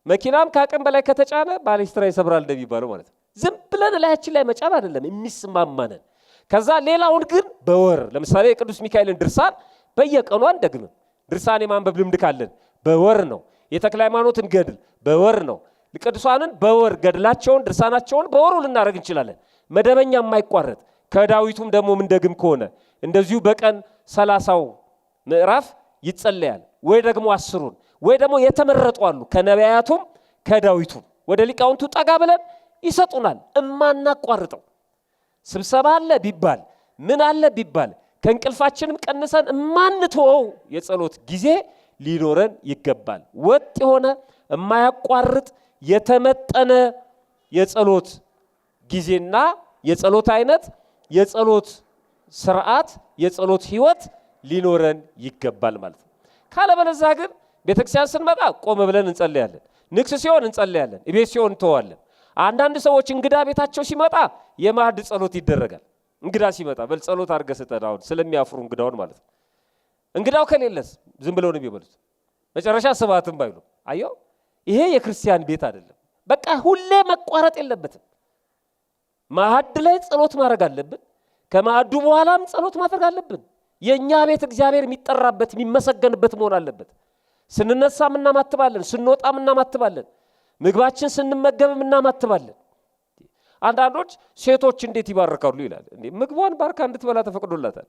መኪናም ከአቅም በላይ ከተጫነ ባሌስትራ ይሰብራል እንደሚባለው ማለት ነው። ዝም ብለን ላያችን ላይ መጫን አይደለም የሚስማማነን። ከዛ ሌላውን ግን በወር ለምሳሌ የቅዱስ ሚካኤልን ድርሳን በየቀኑ አንደግምም። ድርሳን የማንበብ ልምድ ካለን በወር ነው። የተክለ ሃይማኖትን ገድል በወር ነው። ቅዱሳንን በወር ገድላቸውን ድርሳናቸውን በወሩ ልናደርግ እንችላለን፣ መደበኛ የማይቋረጥ። ከዳዊቱም ደግሞ ምንደግም ከሆነ እንደዚሁ በቀን 30 ምዕራፍ ይጸለያል፣ ወይ ደግሞ 10ን፣ ወይ ደግሞ የተመረጡ አሉ ከነቢያቱም ከዳዊቱም ወደ ሊቃውንቱ ጠጋ ብለን ይሰጡናል። እማናቋርጠው ስብሰባ አለ ቢባል ምን አለ ቢባል ከእንቅልፋችንም ቀንሰን እማንተወው የጸሎት ጊዜ ሊኖረን ይገባል። ወጥ የሆነ የማያቋርጥ የተመጠነ የጸሎት ጊዜና የጸሎት አይነት፣ የጸሎት ስርዓት፣ የጸሎት ህይወት ሊኖረን ይገባል ማለት ነው። ካለበለዚያ ግን ቤተክርስቲያን ስንመጣ ቆም ብለን እንጸልያለን፣ ንግስ ሲሆን እንጸልያለን፣ ቤት ሲሆን እንተዋለን። አንዳንድ ሰዎች እንግዳ ቤታቸው ሲመጣ የማዕድ ጸሎት ይደረጋል። እንግዳ ሲመጣ በል ጸሎት አድርገህ ስጠን፣ አሁን ስለሚያፍሩ እንግዳውን ማለት ነው። እንግዳው ከሌለስ ዝም ብለው ነው የሚበሉት፣ መጨረሻ ስብሐትም ባይሉ። አየው፣ ይሄ የክርስቲያን ቤት አይደለም። በቃ ሁሌ መቋረጥ የለበትም። ማዕድ ላይ ጸሎት ማድረግ አለብን፣ ከማዕዱ በኋላም ጸሎት ማድረግ አለብን። የኛ ቤት እግዚአብሔር የሚጠራበት የሚመሰገንበት መሆን አለበት። ስንነሳም እናማትባለን፣ ስንወጣም እናማትባለን፣ ምግባችን ስንመገብም እናማትባለን። አንዳንዶች ሴቶች እንዴት ይባርካሉ ይላል። እንዴ ምግቧን ባርካ እንድትበላ ተፈቅዶላታል።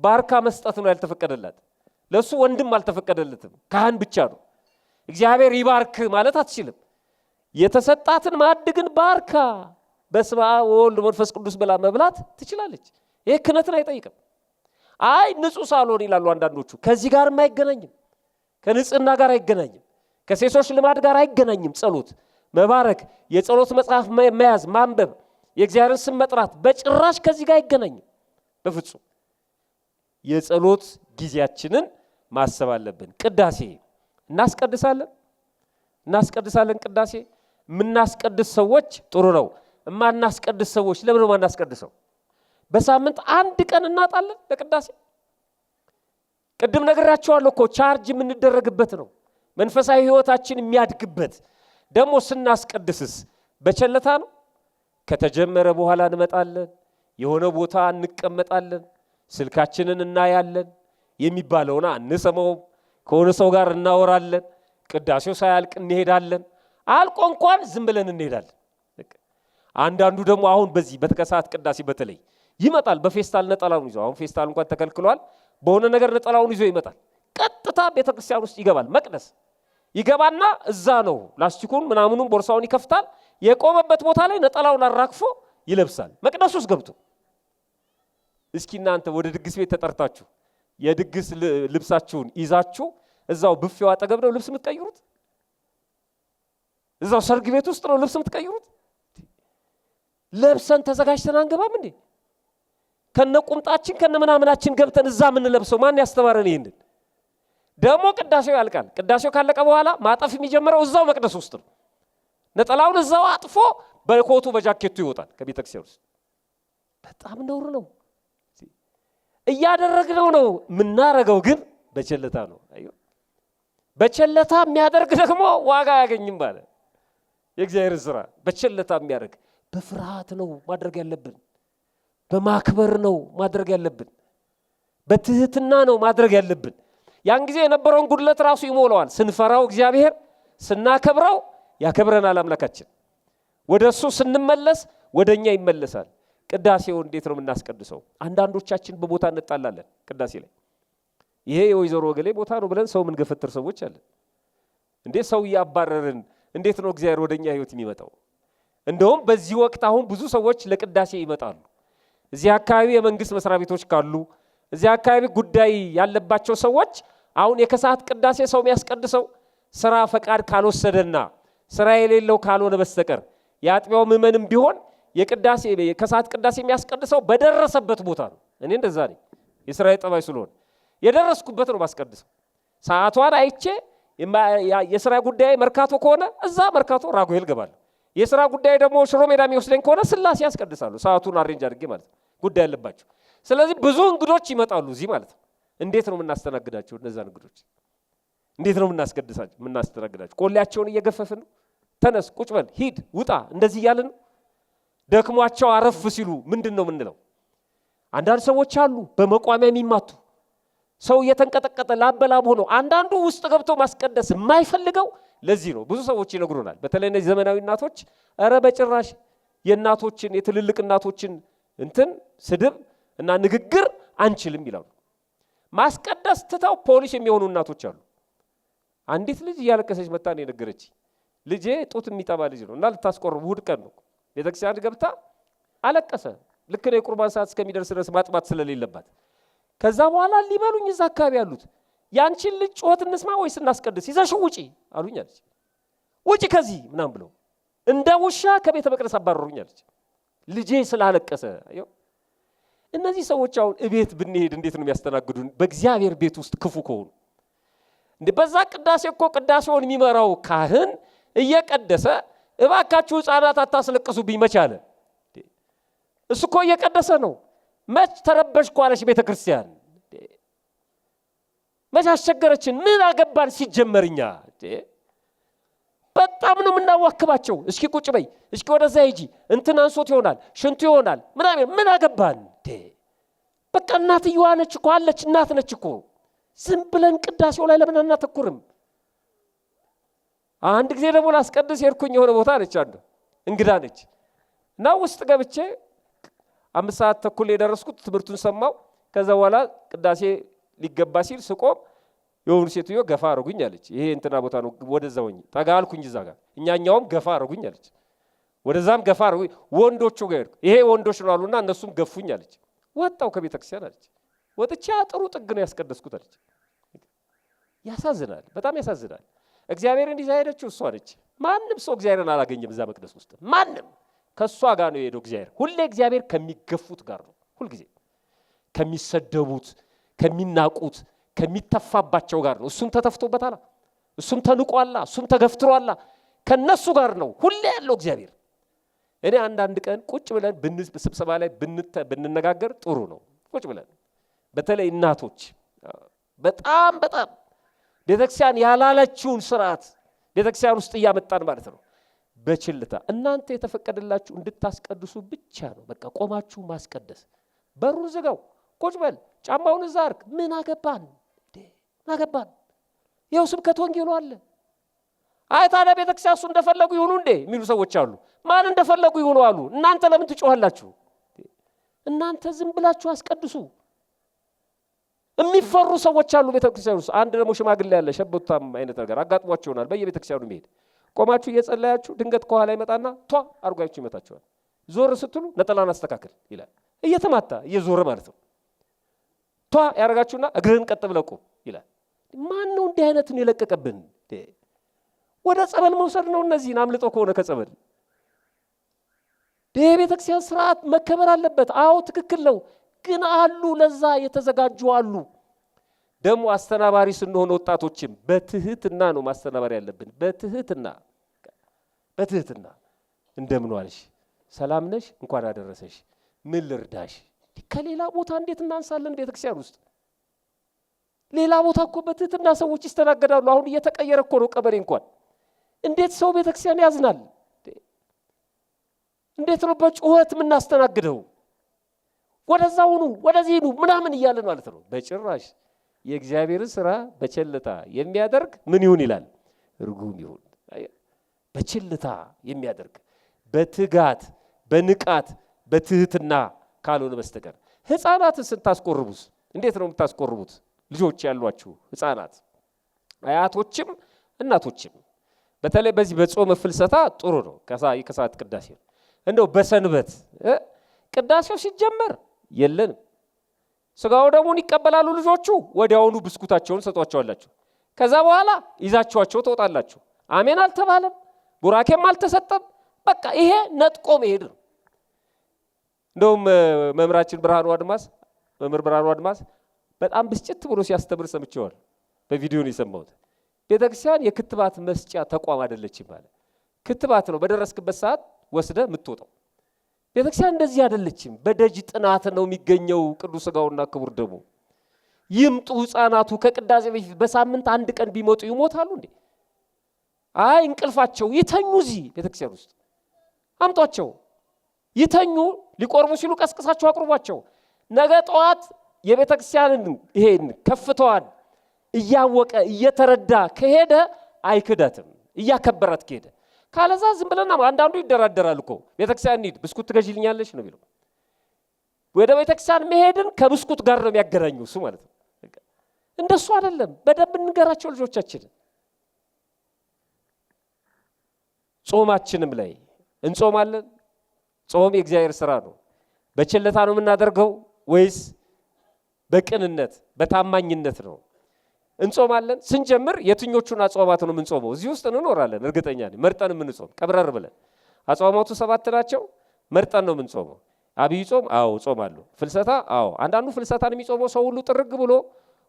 ባርካ መስጠት ነው ያልተፈቀደላት። ለሱ ወንድም አልተፈቀደለትም፣ ካህን ብቻ ነው። እግዚአብሔር ይባርክ ማለት አትችልም። የተሰጣትን ማዕድ ግን ባርካ በስመ አብ ወወልድ ወመንፈስ ቅዱስ ብላ መብላት ትችላለች። ይሄ ክህነትን አይጠይቅም። አይ ንጹህ ሳልሆን ይላሉ አንዳንዶቹ። ከዚህ ጋር አይገናኝም፣ ከንጽህና ጋር አይገናኝም፣ ከሴቶች ልማድ ጋር አይገናኝም። ጸሎት መባረክ፣ የጸሎት መጽሐፍ መያዝ፣ ማንበብ፣ የእግዚአብሔርን ስም መጥራት በጭራሽ ከዚህ ጋር አይገናኝም በፍጹም። የጸሎት ጊዜያችንን ማሰብ አለብን። ቅዳሴ እናስቀድሳለን። ቅዳሴ የምናስቀድስ ሰዎች ጥሩ ነው። የማናስቀድስ ሰዎች ለምን ነው የማናስቀድሰው? በሳምንት አንድ ቀን እናጣለን ለቅዳሴ። ቅድም ነግራችኋለሁ እኮ ቻርጅ የምንደረግበት ነው። መንፈሳዊ ህይወታችን የሚያድግበት ደግሞ ስናስቀድስስ በቸለታ ነው። ከተጀመረ በኋላ እንመጣለን፣ የሆነ ቦታ እንቀመጣለን፣ ስልካችንን እናያለን፣ የሚባለውና እንሰማውም፣ ከሆነ ሰው ጋር እናወራለን፣ ቅዳሴው ሳያልቅ እንሄዳለን፣ አልቆ እንኳን ዝም ብለን እንሄዳለን። አንዳንዱ ደግሞ አሁን በዚህ በተከሳት ቅዳሴ በተለይ ይመጣል በፌስታል ነጠላውን ይዞ፣ አሁን ፌስታል እንኳን ተከልክሏል፣ በሆነ ነገር ነጠላውን ይዞ ይመጣል። ቀጥታ ቤተክርስቲያን ውስጥ ይገባል። መቅደስ ይገባና እዛ ነው ላስቲኩን ምናምኑን ቦርሳውን ይከፍታል። የቆመበት ቦታ ላይ ነጠላውን አራግፎ ይለብሳል። መቅደስ ውስጥ ገብቶ እስኪ እናንተ ወደ ድግስ ቤት ተጠርታችሁ የድግስ ልብሳችሁን ይዛችሁ እዛው ብፌው አጠገብ ነው ልብስ የምትቀይሩት? እዛው ሰርግ ቤት ውስጥ ነው ልብስ የምትቀይሩት? ለብሰን ተዘጋጅተን አንገባም እንዴ? ከነቁምጣችን ከነምናምናችን ገብተን እዛ ምን ለብሰው ማን ያስተማረን ይሄንን? ደግሞ ቅዳሴው ያልቃል። ቅዳሴው ካለቀ በኋላ ማጠፍ የሚጀምረው እዛው መቅደስ ውስጥ ነው። ነጠላውን እዛው አጥፎ በኮቱ በጃኬቱ ይወጣል ከቤተክርስቲያን ውስጥ። በጣም ነውር ነው። እያደረግነው ነው የምናረገው፣ ግን በቸለታ ነው። አዩ በቸለታ የሚያደርግ ደግሞ ዋጋ አያገኝም ማለት የእግዚአብሔር ስራ። በቸለታ የሚያደርግ በፍርሃት ነው ማድረግ ያለብን፣ በማክበር ነው ማድረግ ያለብን፣ በትህትና ነው ማድረግ ያለብን። ያን ጊዜ የነበረውን ጉድለት ራሱ ይሞላዋል። ስንፈራው እግዚአብሔር፣ ስናከብረው ያከብረናል አምላካችን። ወደሱ ስንመለስ ወደኛ ይመለሳል። ቅዳሴው እንዴት ነው የምናስቀድሰው? አንዳንዶቻችን በቦታ እንጣላለን ቅዳሴ ላይ። ይሄ የወይዘሮ ወገሌ ቦታ ነው ብለን ሰው ምን ገፈትር ሰዎች አለን እንዴ? ሰው ያባረርን እንዴት ነው እግዚአብሔር ወደኛ ህይወት የሚመጣው? እንደውም በዚህ ወቅት አሁን ብዙ ሰዎች ለቅዳሴ ይመጣሉ። እዚህ አካባቢ የመንግስት መስሪያ ቤቶች ካሉ፣ እዚህ አካባቢ ጉዳይ ያለባቸው ሰዎች አሁን የከሰዓት ቅዳሴ ሰው የሚያስቀድሰው ስራ ፈቃድ ካልወሰደና ስራ የሌለው ካልሆነ በስተቀር የአጥቢያው ምዕመንም ቢሆን የቅዳሴ የከሰዓት ቅዳሴ የሚያስቀድሰው በደረሰበት ቦታ ነው። እኔ እንደዛ ነኝ። የስራዬ ጠባይ ስለሆነ የደረስኩበት ነው ማስቀድሰው። ሰዓቷን አይቼ የስራ ጉዳይ መርካቶ ከሆነ እዛ መርካቶ ራጉኤል ገባለሁ። የስራ ጉዳይ ደግሞ ሽሮ ሜዳ የሚወስደኝ ከሆነ ስላሴ ያስቀድሳሉ። ሰዓቱን አሬንጅ አድርጌ ማለት ነው፣ ጉዳይ ያለባቸው። ስለዚህ ብዙ እንግዶች ይመጣሉ እዚህ ማለት ነው። እንዴት ነው የምናስተናግዳቸው? እነዛ እንግዶች እንዴት ነው የምናስተናግዳቸው? ቆሌያቸውን እየገፈፍን ነው? ተነስ፣ ቁጭ በል፣ ሂድ፣ ውጣ፣ እንደዚህ እያልን ነው። ደክሟቸው አረፍ ሲሉ ምንድን ነው የምንለው? አንዳንድ ሰዎች አሉ በመቋሚያ የሚማቱ ሰው እየተንቀጠቀጠ ላበላብ ሆኖ፣ አንዳንዱ ውስጥ ገብቶ ማስቀደስ የማይፈልገው ለዚህ ነው። ብዙ ሰዎች ይነግሩናል። በተለይ እነዚህ ዘመናዊ እናቶች ኧረ በጭራሽ የእናቶችን የትልልቅ እናቶችን እንትን ስድብ እና ንግግር አንችልም ይላሉ። ማስቀደስ ትተው ፖሊስ የሚሆኑ እናቶች አሉ። አንዲት ልጅ እያለቀሰች መጣ ነው የነገረች። ልጄ ጡት የሚጠባ ልጅ ነው እና ልታስቆርብ እሑድ ቀን ነው ቤተክርስቲያን ገብታ አለቀሰ። ልክ ነው የቁርባን ሰዓት እስከሚደርስ ድረስ ማጥባት ስለሌለባት። ከዛ በኋላ ሊበሉኝ እዛ አካባቢ ያሉት ያንቺን ልጅ ጮት እንስማ ወይስ እናስቀድስ? ይዘሽው ውጪ አሉኝ አለች። ውጪ ከዚህ ምናምን ብለው እንደ ውሻ ከቤተ መቅደስ አባረሩኝ አለች። ልጄ ስላለቀሰ። አየው እነዚህ ሰዎች አሁን እቤት ብንሄድ እንዴት ነው የሚያስተናግዱን? በእግዚአብሔር ቤት ውስጥ ክፉ ከሆኑ እንዴ! በዛ ቅዳሴ እኮ ቅዳሴውን የሚመራው ካህን እየቀደሰ እባካችሁ ሕፃናት አታስለቅሱብኝ መቻለ። እሱ እኮ እየቀደሰ ነው። መች ተረበሽኩ አለሽ ቤተ ክርስቲያን? መች አስቸገረችን? ምን አገባን ሲጀመርኛ? በጣም ነው የምናዋክባቸው። እስኪ ቁጭ በይ፣ እስኪ ወደዛ ሂጂ፣ እንትን አንሶት ይሆናል፣ ሽንቱ ይሆናል ምናምን፣ ምን አገባን? በቃ እናትየዋ ነች እኮ አለች፣ እናት ነች እኮ። ዝም ብለን ቅዳሴው ላይ ለምን አናተኩርም? አንድ ጊዜ ደግሞ ላስቀድስ ሄድኩኝ የሆነ ቦታ ነች፣ አንዱ እንግዳ ነች እና ውስጥ ገብቼ 5 ሰዓት ተኩል የደረስኩት ትምህርቱን ሰማው። ከዛ በኋላ ቅዳሴ ሊገባ ሲል ስቆም የሆኑ ሴትዮ ገፋ አረጉኝ አለች። ይሄ እንትና ቦታ ነው፣ ወደዛ ሆኜ ጠጋ አልኩኝ። እዛ ጋር እኛኛውም ገፋ አረጉኝ አለች። ወደዛም ገፋ አረጉኝ። ወንዶቹ ጋር ይሄ ወንዶች ነው አሉና እነሱም ገፉኝ አለች። ወጣው ከቤተ ክርስቲያን አለች። ወጥቻ ጥሩ ጥግ ነው ያስቀደስኩት አለች። ያሳዝናል፣ በጣም ያሳዝናል። እግዚአብሔር እንዲህ ሄደችው እሷ ነች። ማንም ሰው እግዚአብሔርን አላገኘም እዛ መቅደስ ውስጥ። ማንም ከሷ ጋር ነው የሄደው እግዚአብሔር። ሁሌ እግዚአብሔር ከሚገፉት ጋር ነው፣ ሁልጊዜ ከሚሰደቡት፣ ከሚናቁት፣ ከሚተፋባቸው ጋር ነው። እሱም ተተፍቶበታል፣ እሱም ተንቋላ፣ እሱም ተገፍትሯላ። ከነሱ ጋር ነው ሁሌ ያለው እግዚአብሔር። እኔ አንዳንድ ቀን ቁጭ ብለን ስብሰባ ላይ ብንነጋገር ጥሩ ነው። ቁጭ ብለን በተለይ እናቶች በጣም ቤተክርስቲያን ያላለችውን ስርዓት ቤተክርስቲያን ውስጥ እያመጣን ማለት ነው። በችልታ እናንተ የተፈቀደላችሁ እንድታስቀድሱ ብቻ ነው። በቃ ቆማችሁ ማስቀደስ። በሩን ዝጋው፣ ቁጭ በል፣ ጫማውን እዛ አርግ። ምን አገባን? ይኸው ስብከተ ወንጌሉ አለ። አይ ታዲያ ቤተክርስቲያን እሱ እንደፈለጉ ይሁኑ እንዴ የሚሉ ሰዎች አሉ። ማን እንደፈለጉ ይሁኑ አሉ? እናንተ ለምን ትጮኻላችሁ? እናንተ ዝም ብላችሁ አስቀድሱ። የሚፈሩ ሰዎች አሉ ቤተክርስቲያን ውስጥ። አንድ ደግሞ ሽማግሌ ያለ ሸበታም አይነት ነገር አጋጥሟቸው ይሆናል። በየቤተክርስቲያኑ መሄድ ቆማችሁ እየጸለያችሁ ድንገት ከኋላ ይመጣና ቷ አርጓችሁ ይመታችኋል። ዞር ስትሉ ነጠላን አስተካክል ይላል። እየተማታ እየዞረ ማለት ነው። ቷ ያረጋችሁና እግርህን ቀጥ ብለህ ቁም ይላል። ማን ነው እንዲህ አይነቱን የለቀቀብን? ወደ ጸበል መውሰድ ነው። እነዚህን አምልጦ ከሆነ ከጸበል የቤተክርስቲያን ስርዓት መከበር አለበት። አዎ ትክክል ነው። ግን አሉ ለዛ የተዘጋጁ አሉ። ደግሞ አስተናባሪ ስንሆን ወጣቶችም በትህትና ነው ማስተናባሪ ያለብን። በትህትና እንደምን ዋልሽ፣ ሰላም ነሽ፣ እንኳን አደረሰሽ፣ ምን ልርዳሽ። ከሌላ ቦታ እንዴት እናንሳለን? ቤተክርስቲያን ውስጥ ሌላ ቦታ እኮ በትህትና ሰዎች ይስተናገዳሉ። አሁን እየተቀየረ እኮ ነው ቀበሌ እንኳን። እንዴት ሰው ቤተክርስቲያን ያዝናል? እንዴት ነው በጩኸት የምናስተናግደው? ወደዛውኑ ወደዚህኑ ምናምን እያለን ማለት ነው። በጭራሽ የእግዚአብሔርን ስራ በቸልታ የሚያደርግ ምን ይሁን ይላል? ርጉም ይሁን። በቸልታ የሚያደርግ በትጋት በንቃት በትህትና ካልሆነ በስተቀር ህፃናትን ስታስቆርቡስ እንዴት ነው የምታስቆርቡት? ልጆች ያሏችሁ ህፃናት አያቶችም እናቶችም በተለይ በዚህ በጾመ ፍልሰታ ጥሩ ነው። ከሰዓት ቅዳሴ ነው። እንደው በሰንበት ቅዳሴው ሲጀመር የለንም። ስጋው ደሙን ይቀበላሉ ልጆቹ። ወዲያውኑ ብስኩታቸውን ሰጧቸዋላችሁ። ከዛ በኋላ ይዛችኋቸው ትወጣላችሁ። አሜን አልተባለም፣ ቡራኬም አልተሰጠም። በቃ ይሄ ነጥቆ መሄድ ነው። እንደውም መምህር ብርሃኑ አድማስ በጣም ብስጭት ብሎ ሲያስተምር ሰምቼዋል። በቪዲዮ ነው የሰማሁት። ቤተክርስቲያን የክትባት መስጫ ተቋም አይደለችም ማለት። ክትባት ነው በደረስክበት ሰዓት ወስደ የምትወጣው። ቤተክርስቲያን እንደዚህ አይደለችም። በደጅ ጥናት ነው የሚገኘው ቅዱስ ሥጋውና ክቡር ደሙ። ይምጡ ህፃናቱ ከቅዳሴ በፊት በሳምንት አንድ ቀን ቢመጡ ይሞታሉ እንዴ? አይ እንቅልፋቸው ይተኙ። እዚህ ቤተክርስቲያን ውስጥ አምጧቸው ይተኙ። ሊቆርቡ ሲሉ ቀስቅሳቸው አቅርቧቸው። ነገ ጠዋት የቤተክርስቲያንን ይሄን ከፍተዋል እያወቀ እየተረዳ ከሄደ አይክዳትም። እያከበራት ከሄደ ካለዛ ዝም ብለና አንዳንዱ ይደራደራል እኮ ቤተክርስቲያን እንሂድ ብስኩት ትገዢልኛለሽ ነው የሚለው። ወደ ቤተክርስቲያን መሄድን ከብስኩት ጋር ነው የሚያገናኘው እሱ ማለት ነው። እንደሱ አይደለም። በደንብ እንገራቸው ልጆቻችን። ጾማችንም ላይ እንጾማለን። ጾም የእግዚአብሔር ስራ ነው። በቸልታ ነው የምናደርገው ወይስ በቅንነት በታማኝነት ነው? እንጾማለን። ስንጀምር የትኞቹን አጽዋማት ነው የምንጾመው? እዚህ ውስጥ እንኖራለን እርግጠኛ ነኝ። መርጠን የምንጾም ቀብረር ብለን አጽዋማቱ 7 ናቸው። መርጠን ነው የምንጾመው። አብይ ጾም አዎ ጾማለሁ። ፍልሰታ አዎ። አንዳንዱ ፍልሰታን የሚጾመው ሰው ሁሉ ጥርግ ብሎ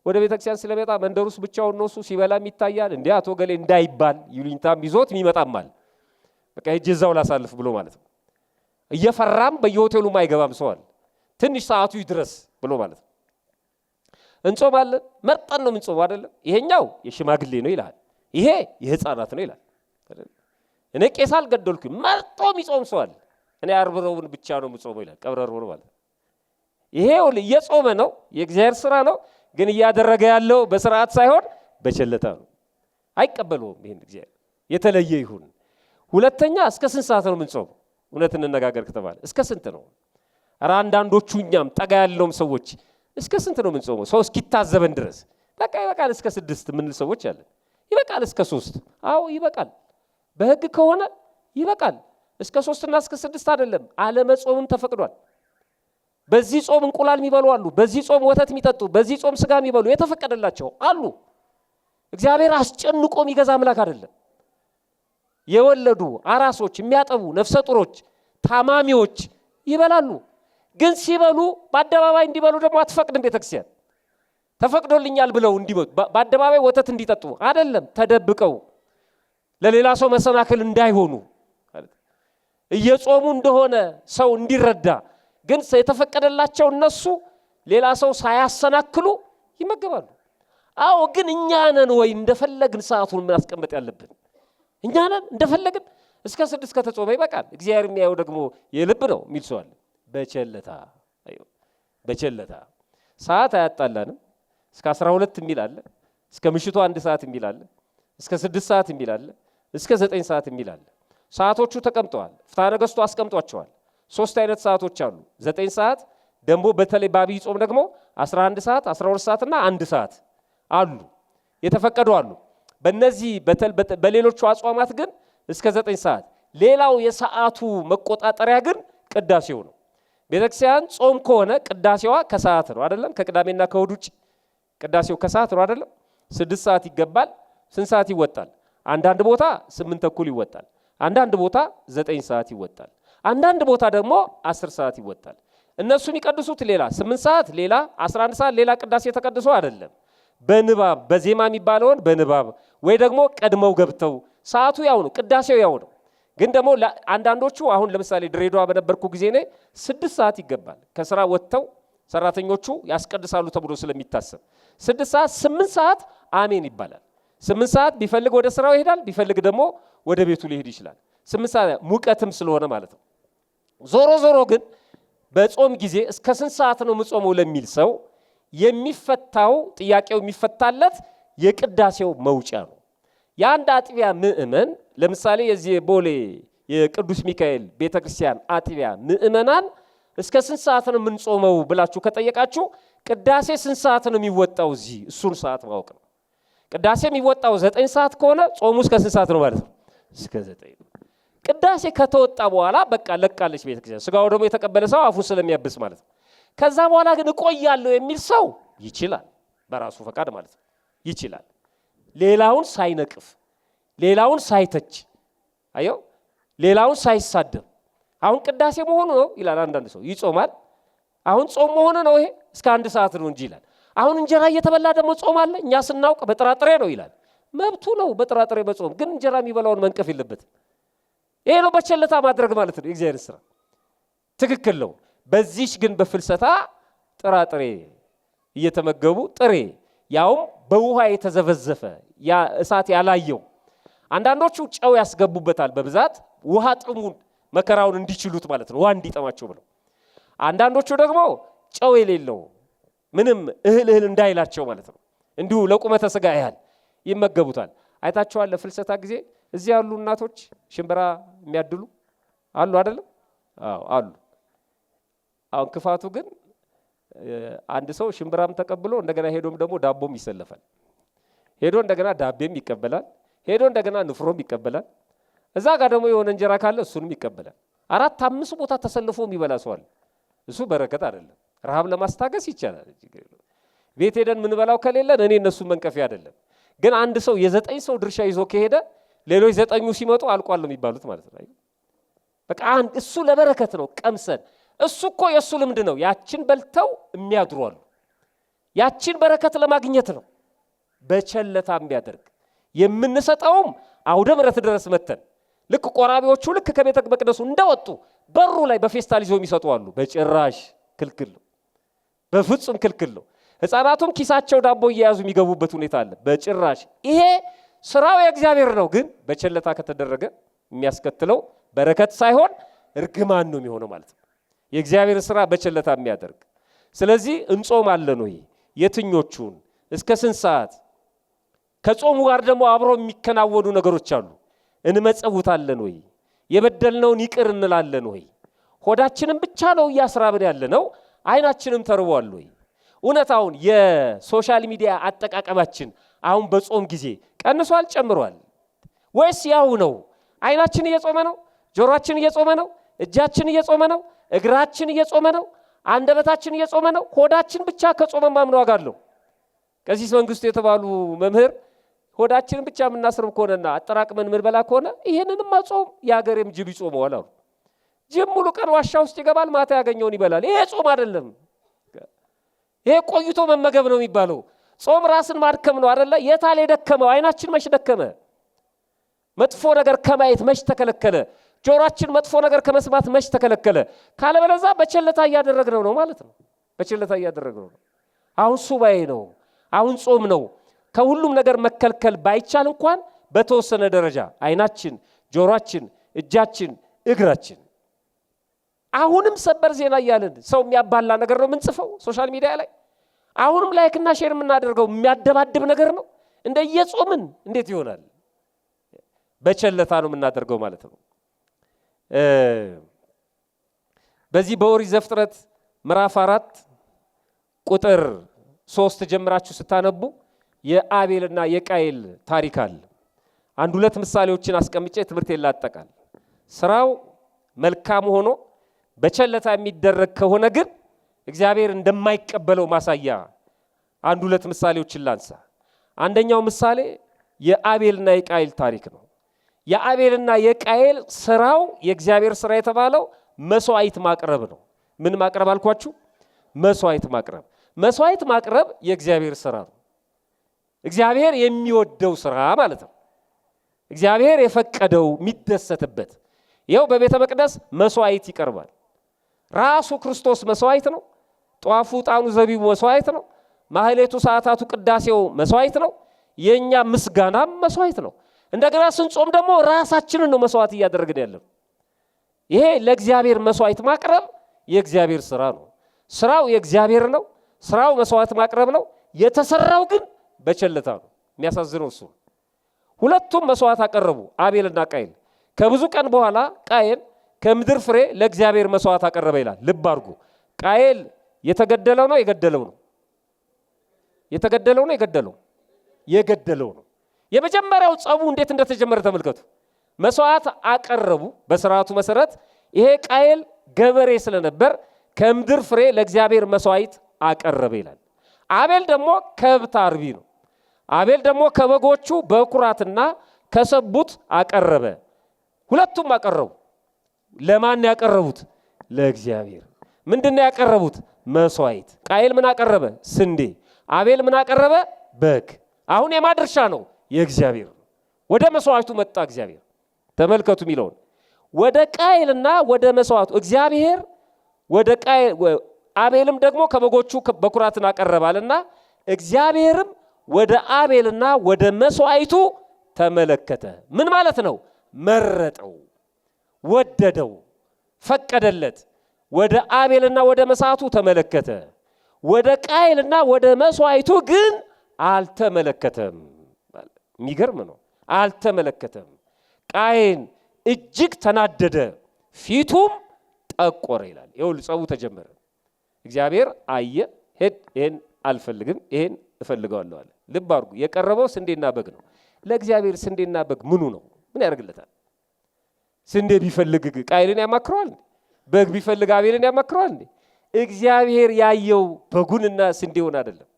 ወደ ቤተክርስቲያን ስለመጣ መንደሩስ ብቻውን ነው እሱ ሲበላም ይታያል። እንዴ አቶ ገሌ እንዳይባል ይሉኝታም ይዞት የሚመጣማል። በቃ ሄጄ እዛው ላሳልፍ ብሎ ማለት ነው። እየፈራም በየሆቴሉም አይገባም ሰዋል ትንሽ ሰዓቱ ይድረስ ብሎ ማለት ነው። እንጾማለን። መርጠን ነው የምንጾመው አይደለም። ይሄኛው የሽማግሌ ነው ይላል፣ ይሄ የህፃናት ነው ይላል። እኔ ቄስ አልገደልኩም መርጦ የሚጾም ሰው አለ። እኔ ዓርብ ረቡዕን ብቻ ነው የምጾመው ይላል። ቀብረር ብሎ ማለት ነው። ይሄ እየጾመ ነው፣ የእግዚአብሔር ስራ ነው። ግን እያደረገ ያለው በስርዓት ሳይሆን በቸልታ ነው። አይቀበለውም። ይሄን እግዚአብሔር የተለየ ይሁን። ሁለተኛ እስከ ስንት ሰዓት ነው የምንጾመው? እውነት እንነጋገር ከተባለ እስከ ስንት ነው? ኧረ አንዳንዶቹ እኛም ጠጋ ያለውም ሰዎች እስከ ስንት ነው የምንጾመው? ሰው እስኪታዘበን ድረስ በቃ ይበቃል እስከ 6 የምንል ሰዎች አለን። ይበቃል እስከ 3። አዎ ይበቃል። በህግ ከሆነ ይበቃል። እስከ 3 እና እስከ 6 አይደለም። አለመጾምም ተፈቅዷል። በዚህ ጾም እንቁላል የሚበሉ አሉ። በዚህ ጾም ወተት የሚጠጡ፣ በዚህ ጾም ስጋ የሚበሉ የተፈቀደላቸው አሉ። እግዚአብሔር አስጨንቆ የሚገዛ አምላክ አይደለም። የወለዱ አራሶች፣ የሚያጠቡ ነፍሰ ጡሮች፣ ታማሚዎች ይበላሉ። ግን ሲበሉ በአደባባይ እንዲበሉ ደግሞ አትፈቅድም ቤተክርስቲያን። ተፈቅዶልኛል ብለው እንዲበሉ በአደባባይ ወተት እንዲጠጡ አይደለም፣ ተደብቀው ለሌላ ሰው መሰናክል እንዳይሆኑ እየጾሙ እንደሆነ ሰው እንዲረዳ ግን የተፈቀደላቸው እነሱ ሌላ ሰው ሳያሰናክሉ ይመገባሉ። አዎ ግን እኛ ነን ወይ እንደፈለግን ሰዓቱን ማስቀመጥ ያለብን? እኛ ነን እንደፈለግን እስከ 6 ከተጾመ ይበቃል። እግዚአብሔር የሚያየው ደግሞ የልብ ነው የሚል ሰው አለ። በቸለታ ሰዓት አያጣላንም። እስከ 12 የሚል አለ፣ እስከ ምሽቱ 1 ሰዓት የሚል አለ፣ እስከ 6 ሰዓት የሚል አለ፣ እስከ 9 ሰዓት የሚል አለ። ሰዓቶቹ ተቀምጠዋል። ፍትሐ ነገሥቱ አስቀምጧቸዋል። 3 አይነት ሰዓቶች አሉ። 9 ሰዓት ደግሞ በተለይ በአብይ ጾም ደግሞ 11 ሰዓት፣ 12 ሰዓት እና 1 ሰዓት አሉ የተፈቀዱ አሉ። በእነዚህ በሌሎቹ አጽዋማት ግን እስከ 9 ሰዓት። ሌላው የሰዓቱ መቆጣጠሪያ ግን ቅዳሴው ነው። ቤተክርስቲያን ጾም ከሆነ ቅዳሴዋ ከሰዓት ነው አይደለም? ከቅዳሜና ከእሑድ ውጭ ቅዳሴው ከሰዓት ነው አይደለም? 6 ሰዓት ይገባል። ስንት ሰዓት ይወጣል? አንዳንድ ቦታ 8 ተኩል ይወጣል። አንዳንድ ቦታ 9 ሰዓት ይወጣል። አንዳንድ ቦታ ደግሞ 10 ሰዓት ይወጣል። እነሱ የሚቀድሱት ሌላ 8 ሰዓት ሌላ 11 ሰዓት ሌላ ቅዳሴ ተቀድሶ አይደለም። በንባብ በዜማ የሚባለውን በንባብ ወይ ደግሞ ቀድመው ገብተው ሰዓቱ ያው ነው፣ ቅዳሴው ያው ነው። ግን ደግሞ አንዳንዶቹ አሁን ለምሳሌ ድሬዳዋ በነበርኩ ጊዜ ነው 6 ሰዓት ይገባል። ከስራ ወጥተው ሰራተኞቹ ያስቀድሳሉ ተብሎ ስለሚታሰብ 6 ሰዓት 8 ሰዓት አሜን ይባላል። 8 ሰዓት ቢፈልግ ወደ ስራው ይሄዳል፣ ቢፈልግ ደግሞ ወደ ቤቱ ሊሄድ ይችላል። 8 ሰዓት ሙቀትም ስለሆነ ማለት ነው። ዞሮ ግን በጾም ጊዜ እስከ ስንት ሰዓት ነው የምጾመው ለሚል ሰው የሚፈታው ጥያቄው የሚፈታለት የቅዳሴው መውጫ ነው። የአንድ አጥቢያ ምእመን ለምሳሌ የዚህ ቦሌ የቅዱስ ሚካኤል ቤተክርስቲያን አጥቢያ ምእመናን እስከ ስንት ሰዓት ነው የምንጾመው ብላችሁ ከጠየቃችሁ ቅዳሴ ስንት ሰዓት ነው የሚወጣው እዚህ እሱን ሰዓት ማወቅ ነው። ቅዳሴ የሚወጣው 9 ሰዓት ከሆነ ጾሙ እስከ ስንት ሰዓት ነው ማለት ነው? እስከ 9 ነው። ቅዳሴ ከተወጣ በኋላ በቃ ለቃለች ቤተክርስቲያን። ስጋው ደግሞ የተቀበለ ሰው አፉን ስለሚያብስ ማለት ነው። ከዛ በኋላ ግን እቆያለሁ የሚል ሰው ይችላል፣ በራሱ ፈቃድ ማለት ነው ይችላል። ሌላውን ሳይነቅፍ፣ ሌላውን ሳይተች፣ አየው ሌላውን ሳይሳደብ። አሁን ቅዳሴ መሆኑ ነው ይላል አንዳንድ ሰው ይጾማል። አሁን ጾም መሆኑ ነው ይሄ እስከ 1 ሰዓት ነው እንጂ ይላል። አሁን እንጀራ እየተበላ ደግሞ ጾም አለ እኛ ስናውቅ በጥራጥሬ ነው ይላል። መብቱ ነው በጥራጥሬ መጾም፣ ግን እንጀራ የሚበላውን መንቀፍ የለበትም። ይሄ ነው በቸልታ ማድረግ ማለት ነው። የእግዚአብሔር ስራ ትክክል ነው። በዚህች ግን በፍልሰታ ጥራጥሬ እየተመገቡ ጥሬ ያውም በውሃ የተዘፈዘፈ ያ እሳት ያላየው። አንዳንዶቹ ጨው ያስገቡበታል በብዛት ውሃ ጥሙን መከራውን እንዲችሉት ማለት ነው፣ ውሃ እንዲጠማቸው ብለው። አንዳንዶቹ ደግሞ ጨው የሌለው ምንም እህል እንዳይላቸው ማለት ነው፣ እንዲሁ ለቁመተ ስጋ ያህል ይመገቡታል። አይታችኋል? ለፍልሰታ ጊዜ እዚህ ያሉ እናቶች ሽምብራ የሚያድሉ አሉ አይደለም? አዎ አሉ። አሁን ክፋቱ ግን አንድ ሰው ሽምብራም ተቀብሎ እንደገና ሄዶም ደግሞ ዳቦም ይሰለፋል። ሄዶ እንደገና ዳቤም ይቀበላል። ሄዶ እንደገና ንፍሮም ይቀበላል። እዛ ጋር ደግሞ የሆነ እንጀራ ካለ እሱንም ይቀበላል። 4-5 ቦታ ተሰልፎ የሚበላ ሰው አለ። እሱ በረከት አይደለም። ረሃብ ለማስታገስ ይቻላል። ቤት ሄደን ምንበላው ከሌለን እኔ እነሱ መንቀፊ አይደለም። ግን አንድ ሰው የ9 ሰው ድርሻ ይዞ ከሄደ ሌሎች 9ኙ ሲመጡ አልቋል ነው የሚባሉት ማለት ነው። በቃ እሱ ለበረከት ነው ቀምሰን። እሱ እኮ የእሱ ልምድ ነው። ያችን በልተው የሚያድሩ አሉ። ያችን በረከት ለማግኘት ነው በቸለታ የሚያደርግ። የምንሰጠውም አውደ ምሕረት ድረስ መተን ልክ ቆራቢዎቹ ልክ ከቤተ መቅደሱ እንደወጡ በሩ ላይ በፌስታል ይዘው የሚሰጡ አሉ። በጭራሽ ክልክል ነው፣ በፍጹም ክልክል ነው። ሕፃናቱም ኪሳቸው ዳቦ እየያዙ የሚገቡበት ሁኔታ አለ። በጭራሽ ይሄ ስራው የእግዚአብሔር ነው። ግን በቸለታ ከተደረገ የሚያስከትለው በረከት ሳይሆን እርግማን ነው የሚሆነው ማለት ነው። የእግዚአብሔር ስራ በቸለታ የሚያደርግ። ስለዚህ እንጾማለን ወይ? የትኞቹን? እስከ ስንት ሰዓት? ከጾሙ ጋር ደግሞ አብሮ የሚከናወኑ ነገሮች አሉ። እንመጸውታለን ወይ? የበደልነውን ይቅር እንላለን ወይ? ሆዳችንን ብቻ ነው እያስራብን ያለ ነው? አይናችንም ተርቧል ወይ? እውነታውን የሶሻል ሚዲያ አጠቃቀማችን አሁን በጾም ጊዜ ቀንሷል ጨምሯል ወይስ ያው ነው? አይናችን እየጾመ ነው? ጆሮአችን እየጾመ ነው? እጃችን እየጾመ ነው? እግራችን እየጾመ ነው? አንደበታችን እየጾመ ነው? ሆዳችን ብቻ ከጾመ ምን ዋጋ አለው? ቀሲስ መንግስቱ የተባሉ መምህር ሆዳችንን ብቻ የምናስርብ ከሆነና አጠራቅመን ምንበላ ከሆነ ይሄንንም ጾም የሀገሬም ጅብ ይጾመዋል አሉ። ጅብ ሙሉ ቀን ዋሻ ውስጥ ይገባል፣ ማታ ያገኘውን ይበላል። ይሄ ጾም አይደለም። ይሄ ቆይቶ መመገብ ነው የሚባለው። ጾም ራስን ማድከም ነው አይደለ? የታለ የደከመው? አይናችን መች ደከመ? መጥፎ ነገር ከማየት መች ተከለከለ? ጆሮአችን መጥፎ ነገር ከመስማት መች ተከለከለ? ካለበለዛ በቸለታ እያደረግነው ነው ማለት ነው። በቸለታ እያደረግነው ነው። አሁን ሱባኤ ነው፣ አሁን ጾም ነው። ከሁሉም ነገር መከልከል ባይቻል እንኳን በተወሰነ ደረጃ አይናችን፣ ጆሮአችን፣ እጃችን፣ እግራችን አሁንም ሰበር ዜና እያለን ሰው የሚያባላ ነገር ነው የምንጽፈው ሶሻል ሚዲያ ላይ። አሁንም ላይክና ሼር የምናደርገው የሚያደባድብ ነገር ነው። እንደየጾምን እንዴት ይሆናል? በቸለታ ነው የምናደርገው ማለት ነው። በዚህ በኦሪት ዘፍጥረት ምዕራፍ 4 ቁጥር 3 ጀምራችሁ ስታነቡ የአቤልና የቃየል ታሪክ አለ። አንድ ሁለት ምሳሌዎችን አስቀምጬ ትምህርት ይላጠቃል። ስራው መልካም ሆኖ በቸለታ የሚደረግ ከሆነ ግን እግዚአብሔር እንደማይቀበለው ማሳያ አንድ ሁለት ምሳሌዎችን ላንሳ። አንደኛው ምሳሌ የአቤልና የቃየል ታሪክ ነው። የአቤልና የቃየል ስራው የእግዚአብሔር ስራ የተባለው መስዋዕት ማቅረብ ነው። ምን ማቅረብ አልኳችሁ? መስዋዕት ማቅረብ። መስዋዕት ማቅረብ የእግዚአብሔር ስራ ነው። እግዚአብሔር የሚወደው ስራ ማለት ነው። እግዚአብሔር የፈቀደው የሚደሰትበት። ይኸው በቤተ መቅደስ መስዋዕት ይቀርባል። ራሱ ክርስቶስ መስዋዕት ነው። ጧፉ፣ ዕጣኑ፣ ዘቢቡ መስዋዕት ነው። ማህሌቱ፣ ሰዓታቱ፣ ቅዳሴው መስዋዕት ነው። የኛ ምስጋናም መስዋዕት ነው። እንደገና ስንጾም ደግሞ ራሳችንን ነው መስዋዕት እያደረግን ያለው። ይሄ ለእግዚአብሔር መስዋዕት ማቅረብ የእግዚአብሔር ስራ ነው። ስራው የእግዚአብሔር ነው። ስራው መስዋዕት ማቅረብ ነው። የተሰራው ግን በቸልታ ነው። የሚያሳዝነው እሱ። ሁለቱም መስዋዕት አቀረቡ፣ አቤልና ቃየል። ከብዙ ቀን በኋላ ቃየል ከምድር ፍሬ ለእግዚአብሔር መስዋዕት አቀረበ ይላል። ልብ አድርጉ። ቃየል የተገደለው ነው የገደለው ነው? የተገደለው ነው የገደለው? የገደለው ነው። የመጀመሪያው ጸቡ እንዴት እንደተጀመረ ተመልከቱ። መስዋዕት አቀረቡ በስርዓቱ መሰረት። ይሄ ቃየል ገበሬ ስለነበር ከምድር ፍሬ ለእግዚአብሔር መስዋዕት አቀረበ ይላል። አቤል ደግሞ ከብት አርቢ ነው። አቤል ደግሞ ከበጎቹ በኩራትና ከሰቡት አቀረበ። ሁለቱም አቀረቡ። ለማን ያቀረቡት? ለእግዚአብሔር። ምንድነው ያቀረቡት? መስዋዕት። ቃየል ምን አቀረበ? ስንዴ። አቤል ምን አቀረበ? በግ። አሁን የማድርሻ ነው? የእግዚአብሔር። ወደ መስዋዕቱ መጣ እግዚአብሔር። ተመልከቱ የሚለውን ወደ ቃየልና ወደ መስዋዕቱ እግዚአብሔር ወደ ቃየል፣ አቤልም ደግሞ ከበጎቹ በኩራትን አቀረባልና እግዚአብሔርም ወደ አቤልና ወደ መስዋዕቱ ተመለከተ። ምን ማለት ነው? መረጠው፣ ወደደው፣ ፈቀደለት። ወደ አቤልና ወደ መስዋዕቱ ተመለከተ። ወደ ቃየልና ወደ መስዋዕቱ ግን አልተመለከተም። የሚገርም ነው። አልተመለከተም። ቃየን እጅግ ተናደደ፣ ፊቱም ጠቆረ ይላል። ይኸውልህ ጸቡ ተጀመረ። እግዚአብሔር አየ፣ ሄድ፣ ይሄን አልፈልግም፣ ይሄን እፈልገዋለሁ አለ። ልብ አድርጉ። የቀረበው ስንዴና በግ ነው። ለእግዚአብሔር ስንዴና በግ ምኑ ነው? ምን ያደርግለታል? ስንዴ ቢፈልግ ቃየልን ያማክረዋል? በግ ቢፈልግ አቤልን ያማክረዋል? እግዚአብሔር ያየው በጉንና ስንዴውን አይደለም፣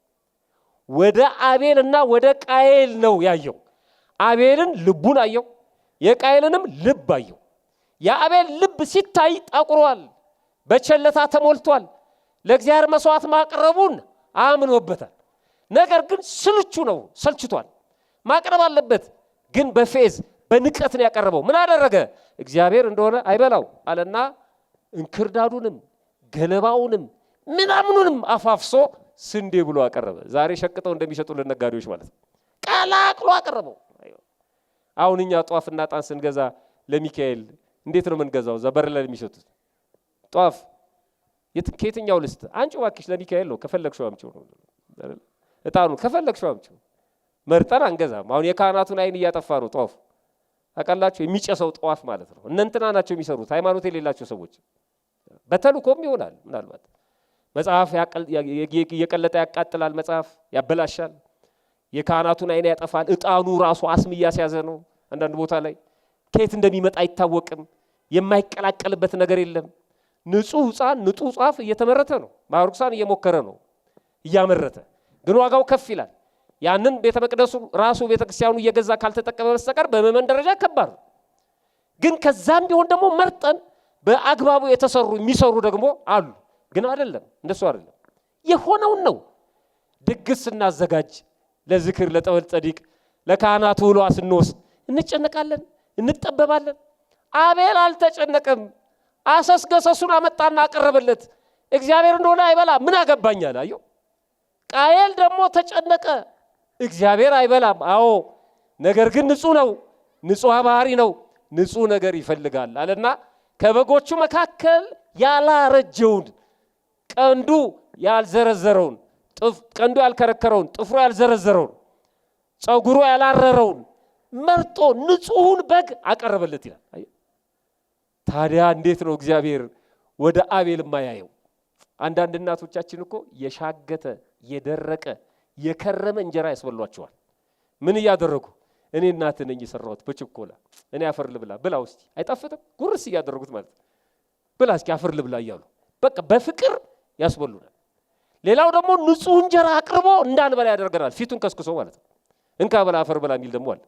ወደ አቤልና ወደ ቃየል ነው ያየው። አቤልን ልቡን አየው፣ የቃየልንም ልብ አየው። የአቤል ልብ ሲታይ ጠቁሯል፣ በቸለታ ተሞልቷል። ለእግዚአብሔር መስዋዕት ማቅረቡን አምኖበታል። ነገር ግን ስልቹ ነው፣ ሰልችቷል። ማቅረብ አለበት፣ ግን በፌዝ በንቀት ነው ያቀረበው። ምን አደረገ? እግዚአብሔር እንደሆነ አይበላው አለና እንክርዳዱንም ገለባውንም ምናምኑንም አፋፍሶ ስንዴ ብሎ አቀረበ። ዛሬ ሸቅጠው እንደሚሸጡልን ነጋዴዎች ማለት ነው። ቀላቅሎ አቀረበው። አሁን እኛ ጧፍና ዕጣን ስንገዛ ለሚካኤል እንዴት ነው የምንገዛው? እዛ በር ላይ የሚሸጡት ጧፍ ከየትኛው ልስጥ? አንቺው እባክሽ ለሚካኤል ነው፣ ከፈለግሽው አምጪው ነው። ዕጣኑ ከፈለግሽው አምጪው። መርጠን አንገዛም። አሁን የካህናቱን አይን እያጠፋ ነው ጧፍ። አቃላችሁ የሚጨሰው ጧፍ ማለት ነው። እነንትና ናቸው የሚሰሩት፣ ሃይማኖት የሌላቸው ሰዎች። በተልኮም ይሆናል ምናልባት። መጽሐፍ የቀለጠ ያቃጥላል፣ መጽሐፍ ያበላሻል፣ የካህናቱን አይን ያጠፋል። ዕጣኑ ራሱ አስም እያስያዘ ነው። አንዳንድ ቦታ ላይ ከየት እንደሚመጣ አይታወቅም። የማይቀላቀልበት ነገር የለም። ንጹህ ዕጣን ንጹህ ጧፍ እየተመረተ ነው። ማሩክሳን እየሞከረ ነው እያመረተ፣ ግን ዋጋው ከፍ ይላል። ያንን ቤተ መቅደሱ ራሱ ቤተ ክርስቲያኑ እየገዛ ካልተጠቀመ በስተቀር በመመን ደረጃ ከባድ ነው። ግን ከዛም ቢሆን ደግሞ መርጠን በአግባቡ የተሰሩ የሚሰሩ ደግሞ አሉ። ግን አይደለም፣ እንደሱ አይደለም። የሆነውን ነው። ድግስ ስናዘጋጅ ለዝክር፣ ለጠወል ጸዲቅ፣ ለካህናቱ ውሎ ስንወስድ እንጨነቃለን፣ እንጠበባለን። አቤል አልተጨነቀም። አሰስገሰሱን አመጣና አቀረበለት። እግዚአብሔር እንደሆነ አይበላ ምን አገባኛል? አየው። ቃየል ደግሞ ተጨነቀ። እግዚአብሔር አይበላም። አዎ ነገር ግን ንጹህ ነው፣ ንጹህ ባህሪ ነው፣ ንጹህ ነገር ይፈልጋል አለና ከበጎቹ መካከል ያላረጀውን ቀንዱ ያልዘረዘረውን ቀንዱ ያልከረከረውን ጥፍሩ ያልዘረዘረውን ጸጉሩ ያላረረውን መርጦ ንጹሁን በግ አቀረበለት ይላል። ታዲያ እንዴት ነው እግዚአብሔር ወደ አቤል የማያየው? አንዳንድ እናቶቻችን እኮ የሻገተ የደረቀ የከረመ እንጀራ ያስበሏቸዋል። ምን እያደረጉ? እኔ እናት ነኝ የሰራሁት በችኮላ እኔ አፈር ልብላ ብላ ውስጥ አይጣፍጥም? ጉርስ እያደረጉት ማለት ብላ እስኪ አፈር ልብላ እያሉ በቃ በፍቅር ያስበሉናል። ሌላው ደግሞ ንጹህ እንጀራ አቅርቦ እንዳንበላ ያደርገናል። ፊቱን ከስክሶ ማለት ነው። እንካ በላ አፈር በላ የሚል ደግሞ አለ።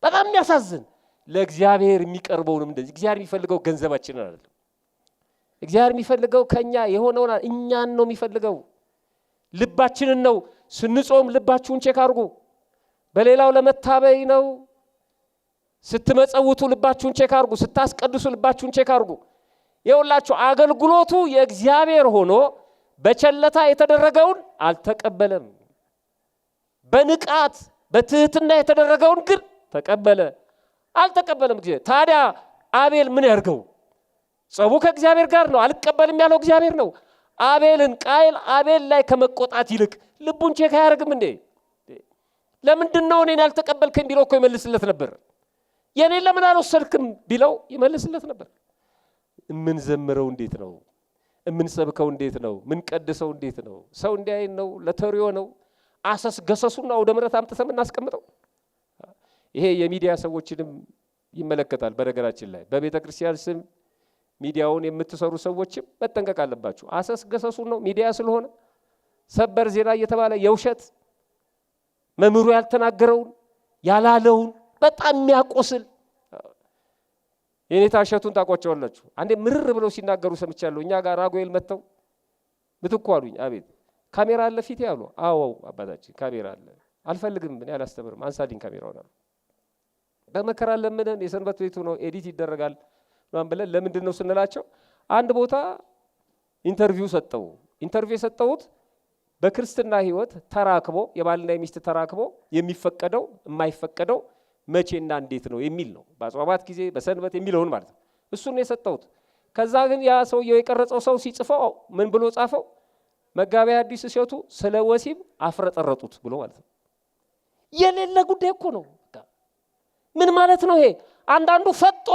በጣም የሚያሳዝን። ለእግዚአብሔር የሚቀርበውንም እንደዚህ እግዚአብሔር የሚፈልገው ገንዘባችንን አይደለም። እግዚአብሔር የሚፈልገው ከኛ የሆነውን እኛን ነው የሚፈልገው። ልባችንን ነው። ስንጾም ልባችሁን ቼክ አድርጉ። በሌላው ለመታበይ ነው። ስትመጸውቱ ልባችሁን ቼክ አድርጉ። ስታስቀድሱ ልባችሁን ቼክ አድርጉ። ይኸውላችሁ አገልግሎቱ የእግዚአብሔር ሆኖ በቸለታ የተደረገውን አልተቀበለም። በንቃት በትህትና የተደረገውን ግን ተቀበለ። አልተቀበለም ጊዜ። ታዲያ አቤል ምን ያርገው? ጸቡ ከእግዚአብሔር ጋር ነው። አልቀበልም ያለው እግዚአብሔር ነው። አቤልን ቃየል አቤል ላይ ከመቆጣት ይልቅ ልቡን ቼክ አያርግም እንዴ? ለምንድን ነው እኔን ያልተቀበልከኝ ቢለው እኮ ይመልስለት ነበር። የኔን ለምን አልወሰድክም ቢለው ይመልስለት ነበር። ምን ዘምረው እንዴት ነው? ምን ሰብከው እንዴት ነው? ምን ቀድሰው እንዴት ነው? ሰው እንዲያይ ነው? ለተሪዮ ነው? አሰስ ገሰሱና ወደ ምረት አምጥተን እናስቀምጠው። ይሄ የሚዲያ ሰዎችንም ይመለከታል። በነገራችን ላይ በቤተ ክርስቲያን ስም ሚዲያውን የምትሰሩ ሰዎችም መጠንቀቅ አለባችሁ። አሰስ ገሰሱ ነው ሚዲያ ስለሆነ ሰበር ዜና እየተባለ የውሸት መምሩ ያልተናገረውን ያላለውን በጣም የሚያቆስል የኔታ እሸቱን ታቋቸዋላችሁ። አንዴ ምርር ብለው ሲናገሩ ሰምቻለሁ። እኛ ጋር ራጉኤል መተው ምትኩ አሉኝ። አቤት ካሜራ አለ ፊት ያሉ። አዎ አባታችን ካሜራ አለ። አልፈልግም ምን ያላስተምርም አንሳልኝ ካሜራውን አሉ። በመከራ ለምነን የሰንበት ቤቱ ነው ኤዲት ይደረጋል ማን ብለን ለምንድን ነው ስንላቸው አንድ ቦታ ኢንተርቪው ሰጠው። ኢንተርቪው የሰጠውት በክርስትና ህይወት ተራክቦ የባልና የሚስት ተራክቦ የሚፈቀደው የማይፈቀደው መቼና እንዴት ነው የሚል ነው። በአጽዋማት ጊዜ በሰንበት የሚለውን ማለት ነው። እሱን የሰጠውት። ከዛ ግን ያ ሰውየው የቀረጸው ሰው ሲጽፈው ምን ብሎ ጻፈው? መጋቤ ሐዲስ እሸቱ ስለ ወሲብ አፍረጠረጡት ብሎ ማለት ነው። የሌለ ጉዳይ እኮ ነው። ምን ማለት ነው ይሄ? አንዳንዱ ፈጦ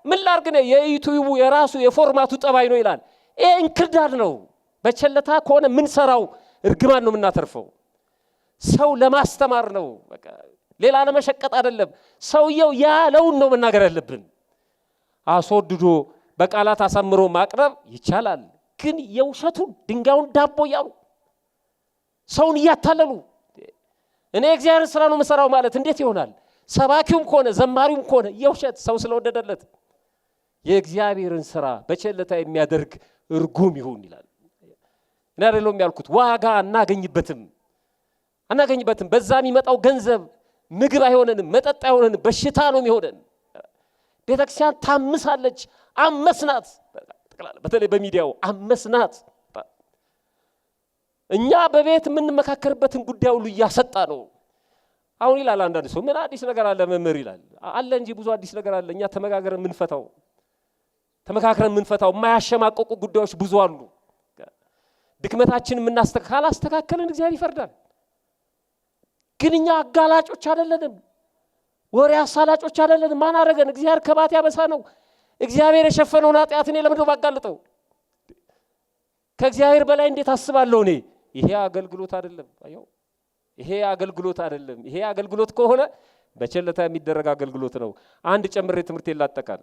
ምን ላርግ ነው የዩቲዩቡ የራሱ የፎርማቱ ጠባይ ነው ይላል። ይሄ እንክርዳድ ነው። በቸለታ ከሆነ ምን ሰራው እርግማን ነው የምናተርፈው። ሰው ለማስተማር ነው በቃ ሌላ ለመሸቀጥ አይደለም። ሰውየው ያለውን ነው መናገር ያለብን። አስወድዶ በቃላት አሳምሮ ማቅረብ ይቻላል። ግን የውሸቱን ድንጋዩን ዳቦ ያሉ ሰውን እያታለሉ እኔ እግዚአብሔር ስራ ነው መሰራው ማለት እንዴት ይሆናል? ሰባኪውም ከሆነ ዘማሪውም ከሆነ የውሸት ሰው ስለወደደለት የእግዚአብሔርን ስራ በቸለታ የሚያደርግ እርጉም ይሁን ይላል። እና አይደለም ያልኩት ዋጋ አናገኝበትም። በዛ የሚመጣው ገንዘብ ምግብ አይሆነንም፣ መጠጥ አይሆነንም፣ በሽታ ነው የሚሆነን። ቤተክርስቲያን ታምሳለች። አመስናት። በተለይ በሚዲያው አመስናት። እኛ በቤት የምንመካከርበትን ጉዳይ ሁሉ እያሰጣ ነው። አሁን ይላል አንዳንድ ሰው ምን አዲስ ነገር አለ መምህር ይላል። አለ እንጂ ብዙ አዲስ ነገር አለ። እኛ ተመካክረን የምንፈታው የማያሸማቀቁ ጉዳዮች ብዙ አሉ። ድክመታችን ካላስተካከልን እግዚአብሔር ይፈርዳል። ግን እኛ አጋላጮች አይደለንም፣ ወሬ አሳላጮች አይደለንም። ማን አረገን? እግዚአብሔር ከባት ያበሳ ነው። እግዚአብሔር የሸፈነውን ኃጢአት እኔ ለምንድነው ባጋልጠው? ከእግዚአብሔር በላይ እንዴት አስባለሁ እኔ? ይሄ አገልግሎት አይደለም። አየው፣ ይሄ አገልግሎት አይደለም። ይሄ አገልግሎት ከሆነ በቸለታ የሚደረግ አገልግሎት ነው። አንድ ጨምሬ ትምህርት ይላጠቃል።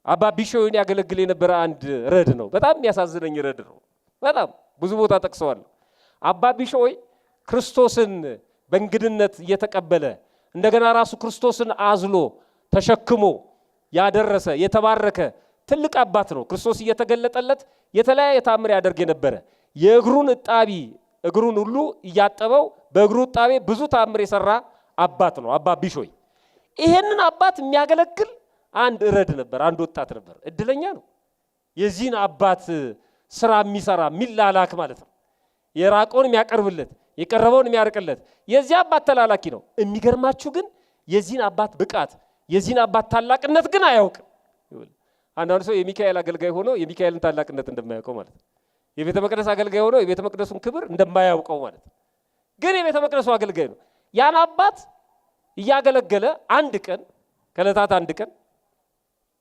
አባ ቢሾይን ያገለግል የነበረ አንድ ረድ ነው። በጣም የሚያሳዝነኝ ረድ ነው። በጣም ብዙ ቦታ ጠቅሰዋል። አባ ቢሾይ ክርስቶስን በእንግድነት እየተቀበለ እንደገና ራሱ ክርስቶስን አዝሎ ተሸክሞ ያደረሰ የተባረከ ትልቅ አባት ነው። ክርስቶስ እየተገለጠለት የተለያየ ታምር ያደርግ የነበረ የእግሩን እጣቢ እግሩን ሁሉ እያጠበው በእግሩ እጣቢ ብዙ ታምር የሰራ አባት ነው አባ ቢሾይ። ይሄንን አባት የሚያገለግል አንድ ረድ ነበር፣ አንድ ወጣት ነበር። እድለኛ ነው የዚህን አባት ስራ የሚሰራ ሚላላክ ማለት ነው። የራቀውን የሚያቀርብለት የቀረበውን የሚያርቅለት የዚህ አባት ተላላኪ ነው። የሚገርማችሁ ግን የዚህን አባት ብቃት የዚህን አባት ታላቅነት ግን አያውቅም። አንዳንድ ሰው የሚካኤል አገልጋይ ሆኖ የሚካኤልን ታላቅነት እንደማያውቀው ማለት ነው። የቤተ መቅደስ አገልጋይ ሆኖ የቤተ መቅደሱን ክብር እንደማያውቀው ማለት ነው። ግን የቤተ መቅደሱ አገልጋይ ነው። ያን አባት እያገለገለ አንድ ቀን ከዕለታት አንድ ቀን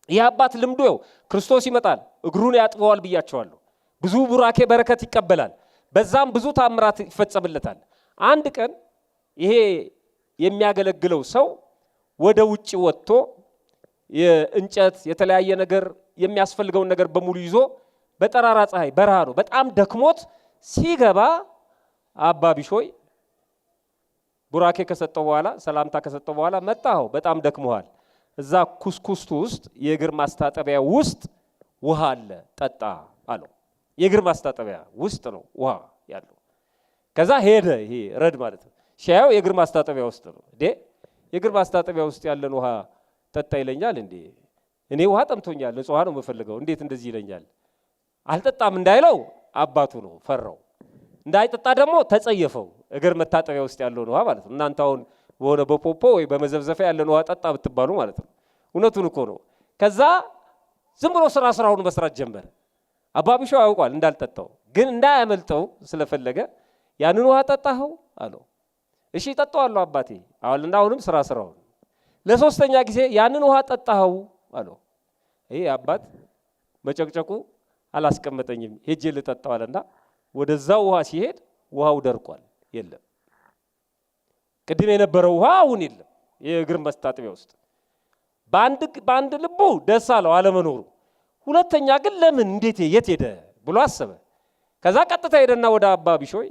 ይህ አባት ልምዱ ነው። ክርስቶስ ይመጣል፣ እግሩን ያጥበዋል ብያቸዋለሁ። ብዙ ቡራኬ በረከት ይቀበላል። በዛም ብዙ ታምራት ይፈጸምለታል። አንድ ቀን ይሄ የሚያገለግለው ሰው ወደ ውጭ ወጥቶ የእንጨት የተለያየ ነገር የሚያስፈልገውን ነገር በሙሉ ይዞ በጠራራ ፀሐይ በረሃ ነው በጣም ደክሞት ሲገባ አባ ቢሾይ ቡራኬ ከሰጠው በኋላ ሰላምታ ከሰጠው በኋላ መጣው በጣም ደክሞሃል፣ እዛ ኩስኩስቱ ውስጥ የእግር ማስታጠቢያ ውስጥ ውሃ አለ ጠጣ አለው። የእግር ማስታጠቢያ ውስጥ ነው ውሃ ያለው። ከዛ ሄደ። ይሄ ረድ ማለት ነው። ሲያየው የእግር ማስታጠቢያ ውስጥ ነው። የእግር ማስታጠቢያ ውስጥ ያለን ውሃ ጠጣ ይለኛል እንዴ? እኔ ውሃ ጠምቶኛል፣ ንጹህ ውሃ ነው የምፈልገው፣ እንዴት እንደዚህ ይለኛል? አልጠጣም እንዳይለው አባቱ ነው ፈራው። እንዳይጠጣ ደግሞ ተጸየፈው። እግር መታጠቢያ ውስጥ ያለውን ውሃ ማለት ነው። እናንተ አሁን በሆነ በፖፖ ወይ በመዘብዘፊያ ያለን ውሃ ጠጣ ብትባሉ ማለት ነው። እውነቱን እኮ ነው። ከዛ ዝም ብሎ ስራውን መስራት ጀመረ። አባ ቢሾይ ያውቃል እንዳልጠጣው፣ ግን እንዳያመልጠው ስለፈለገ ያንን ውሃ ጠጣኸው አለው። እሺ ጠጣዋለሁ አባቴ አሁንና አሁንም ስራውን ለሶስተኛ ጊዜ ያንን ውሃ ጠጣኸው አለው። ይሄ አባት መጨቅጨቁ አላስቀመጠኝም፣ ሄጄ ልጠጣው አለና ወደዛው ውሃ ሲሄድ ውሃው ደርቋል፣ የለም። ቅድም የነበረው ውሃ አሁን የለም የእግር መስታጠቢያ ውስጥ። በአንድ ልቡ ደስ አለው አለመኖሩ። ሁለተኛ ግን ለምን እንዴት የት ሄደ ብሎ አሰበ። ከዛ ቀጥታ ሄደና ወደ አባ ቢሾይ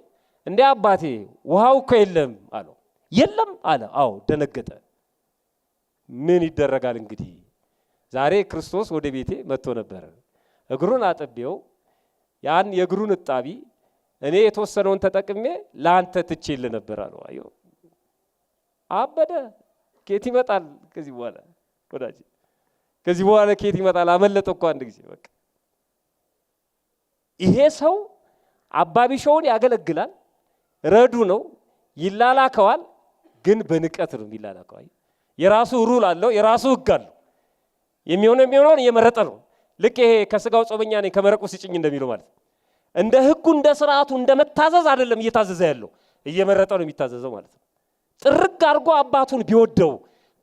እንዴ አባቴ ውሃው እኮ የለም አለው። የለም አለ። አዎ ደነገጠ። ምን ይደረጋል እንግዲህ ዛሬ ክርስቶስ ወደ ቤቴ መጥቶ ነበር። እግሩን አጥቤው ያን የእግሩን እጣቢ እኔ የተወሰነውን ተጠቅሜ ለአንተ ትቼልህ ነበር አለው። አዮ አበደ። ኬት ይመጣል ከዚህ በኋላ ወዳጅ፣ ከዚህ በኋላ ኬት ይመጣል? አመለጠ እኮ አንድ ጊዜ በቃ። ይሄ ሰው አባ ቢሾውን ያገለግላል፣ ረዱ ነው፣ ይላላከዋል፣ ግን በንቀት ነው ይላላከዋል። የራሱ ሩል አለው፣ የራሱ ህግ አለው። የሚሆነውን እየመረጠ ነው። ልክ ይሄ ከስጋው ጾመኛ ነኝ ከመረቁ ስጭኝ እንደሚለው ማለት እንደ ህጉ እንደ ስርዓቱ እንደ መታዘዝ አይደለም እየታዘዘ ያለው፣ እየመረጠ ነው የሚታዘዘው ማለት ነው። ጥርግ አድርጎ አባቱን ቢወደው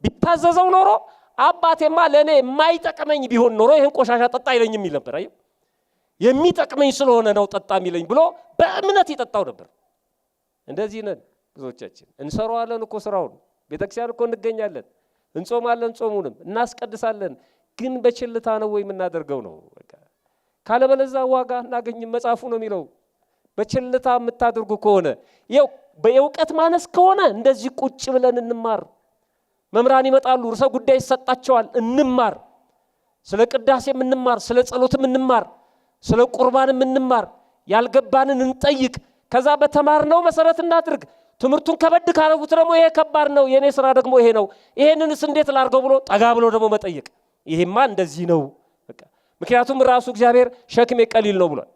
ቢታዘዘው ኖሮ አባቴማ ለኔ የማይጠቅመኝ ቢሆን ኖሮ ይሄን ቆሻሻ ጠጣ አይለኝም ይል ነበር። አየው የሚጠቅመኝ ስለሆነ ነው ጠጣ የሚለኝ ብሎ በእምነት ይጠጣው ነበር። እንደዚህ ነን ብዙዎቻችን። እንሰራዋለን እኮ ስራውን፣ ቤተክርስቲያን እኮ እንገኛለን፣ እንጾማለን፣ ጾሙንም እናስቀድሳለን፣ ግን በችልታ ነው ወይ የምናደርገው ነው በቃ። ካለበለዛ ዋጋ እናገኝም መጽሐፉ ነው የሚለው። በችልታ የምታደርጉ ከሆነ ይኸው በእውቀት ማነስ ከሆነ እንደዚህ ቁጭ ብለን እንማር። መምራን ይመጣሉ፣ ርዕሰ ጉዳይ ይሰጣቸዋል፣ እንማር። ስለ ቅዳሴም እንማር፣ ስለ ጸሎትም እንማር፣ ስለ ቁርባንም እንማር፣ ያልገባንን እንጠይቅ። ከዛ በተማርነው መሰረት እናድርግ። ትምህርቱን ከበድ ካረጉት ደግሞ ይሄ ከባድ ነው፣ የኔ ስራ ደግሞ ይሄ ነው፣ ይሄንንስ እንዴት ላድርገው ብሎ ጠጋ ብሎ ደግሞ መጠየቅ። ይሄማ እንደዚህ ነው በቃ። ምክንያቱም ራሱ እግዚአብሔር ሸክሜ ቀሊል ነው ብሏል፣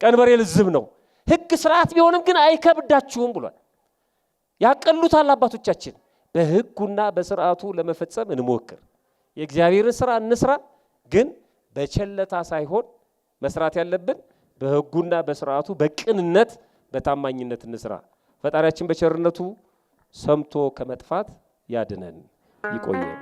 ቀንበሬ ልዝብ ነው። ህግ ስርዓት ቢሆንም ግን አይከብዳችሁም ብሏል። ያቀሉታል አባቶቻችን። በህጉና በስርዓቱ ለመፈጸም እንሞክር። የእግዚአብሔርን ስራ እንስራ፣ ግን በቸለታ ሳይሆን መስራት ያለብን በህጉና በስርዓቱ በቅንነት በታማኝነት እንስራ። ፈጣሪያችን በቸርነቱ ሰምቶ ከመጥፋት ያድነን፣ ይቆየን።